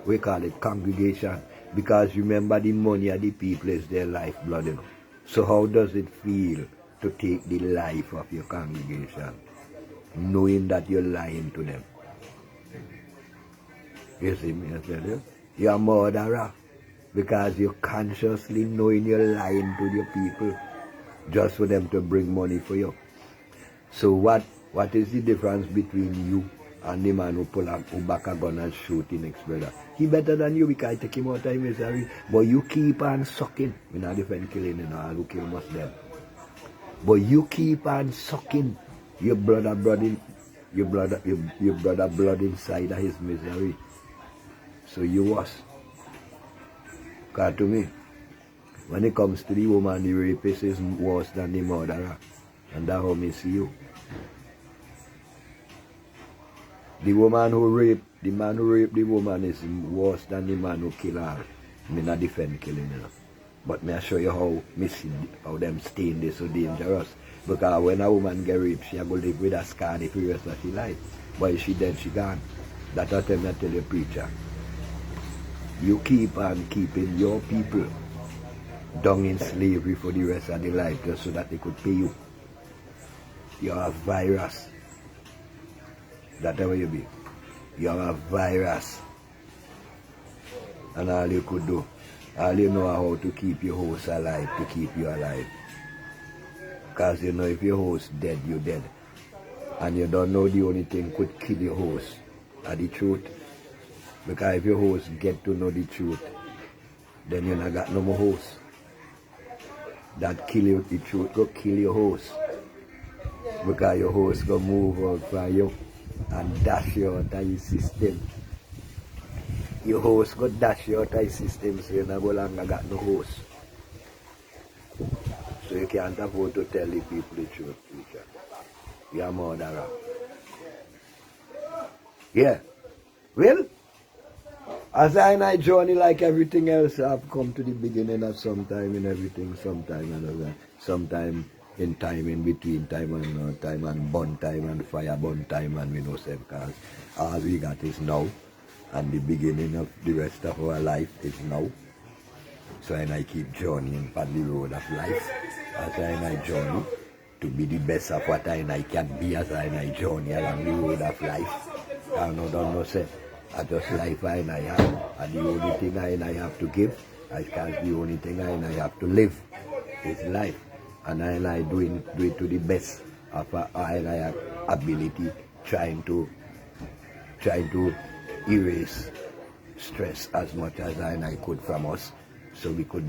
we call it congregation? Because remember the money of the people is their lifeblood, you know. So how does it feel to take the life of your congregation, knowing that you're lying to them? You see me, I tell you? You're a murderer because you're consciously knowing you're lying to your people just for them to bring money for you. So what is the difference between you and the man who back a gun and shoot the next brother? He better than you because I take him out of misery. But you keep on sucking. We're not defend killing, you know, all who kill must them. But you keep on sucking your brother blood inside of his misery. So you was. Because to me, when it comes to the woman, the rapist is worse than the murderer. And that's how me see you. The woman who raped, the man who raped the woman is worse than the man who killed her. Me not defend killing, you know. But me I show you how them stain is so dangerous. Because when a woman get raped, she go live with a scar the rest of her life. But if she dead, she gone. That's what I tell you, preacher. You keep on keeping your people down in slavery for the rest of their life just so that they could pay you. You're a virus. That's how you be. You're a virus. And all you could do, all you know how to keep your host alive, to keep you alive. Because you know if your host dead, you're dead. And you don't know the only thing could kill your host are the truth. Because if your host get to know the truth, then you not got no more host. That kill you, the truth go kill your host. Because your host go move out from you and dash you out of your system. Your host go dash you out of your system, so you no longer got no host. So you can't afford to tell the people the truth, teacher. You're a murderer. Yeah. Well, as I journey like everything else, I've come to the beginning of sometime in everything, sometime and sometime in time in between time and burn time and fire burn time and we know same because all we got is now and the beginning of the rest of our life is now. So I keep journeying on the road of life as I journey to be the best of what I can be as I journey along the road of life. I don't know say I just life I have and the only thing I have to give because the only thing I have to live is life. And I do it to the best of our ability, trying to erase stress as much as I could from us, so we could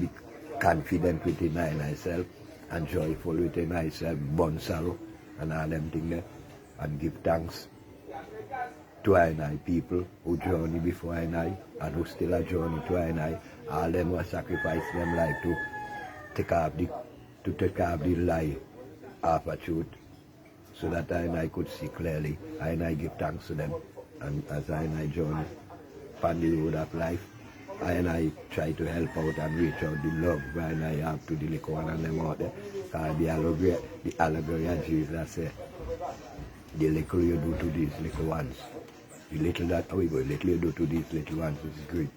confident within myself and joyful within myself, born sorrow and all them things there, and give thanks to I people who journey before I and who still a journey to I, all them who sacrifice them life to take off the lie of a truth, so that I could see clearly. I give thanks to them, and as I journey upon the road of life, I try to help out and reach out the love I have to the little one and them out there. Because the allegory of Jesus said, the little you do to these little ones, the little that little you do to these little ones is great.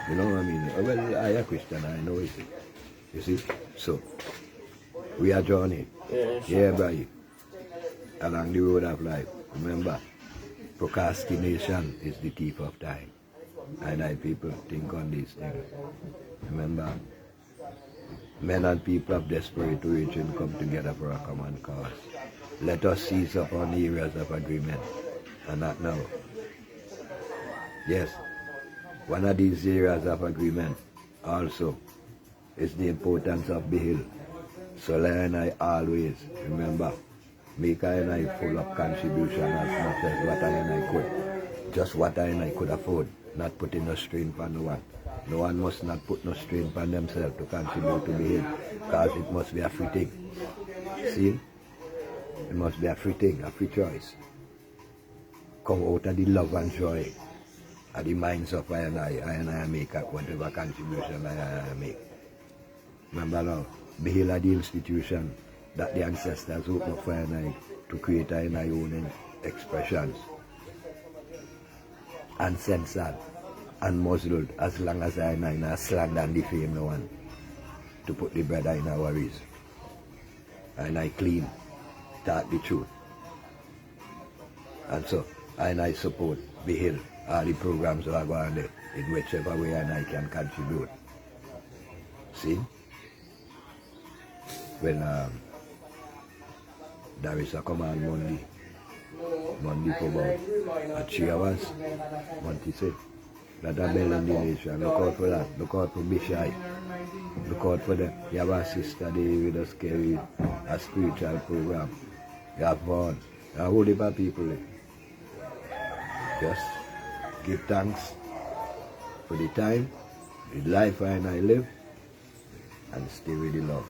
You know what I mean? Well, I am a Christian, I know it. You see? So, we are journeying. Yeah, brother. Along the road of life. Remember, procrastination is the thief of time. And people think on these things. Remember, men and people of desperate origin come together for a common cause. Let us seize upon the areas of agreement, and not now. Yes, one of these areas of agreement also is the importance of Behil. So I always remember, make I full of contribution as much as what I could. Just what I could afford, not putting no strain on no one. No one must not put no strain on themselves to contribute to Behil, because it must be a free thing. See? It must be a free thing, a free choice. Come out of the love and joy of the minds of I make up whatever contribution I make. Remember now, Behil are the institution that the ancestors opened up for I to create I own expressions. Uncensored and muzzled as long as I slander and defame no one to put the bread in our worries. And I clean, talk the truth. And so, I support Behil, all the programs that are going there, in whichever way I can contribute. See? Well, there is a command Monday for about 3 hours, Monday say, that are bell in the nation. Look out for that, look out for Bishai, look out for them. You have a sister there with us carry a spiritual program. You have fun, you have a whole heap of people there. Just give thanks for the time, the life I live, and stay with the love.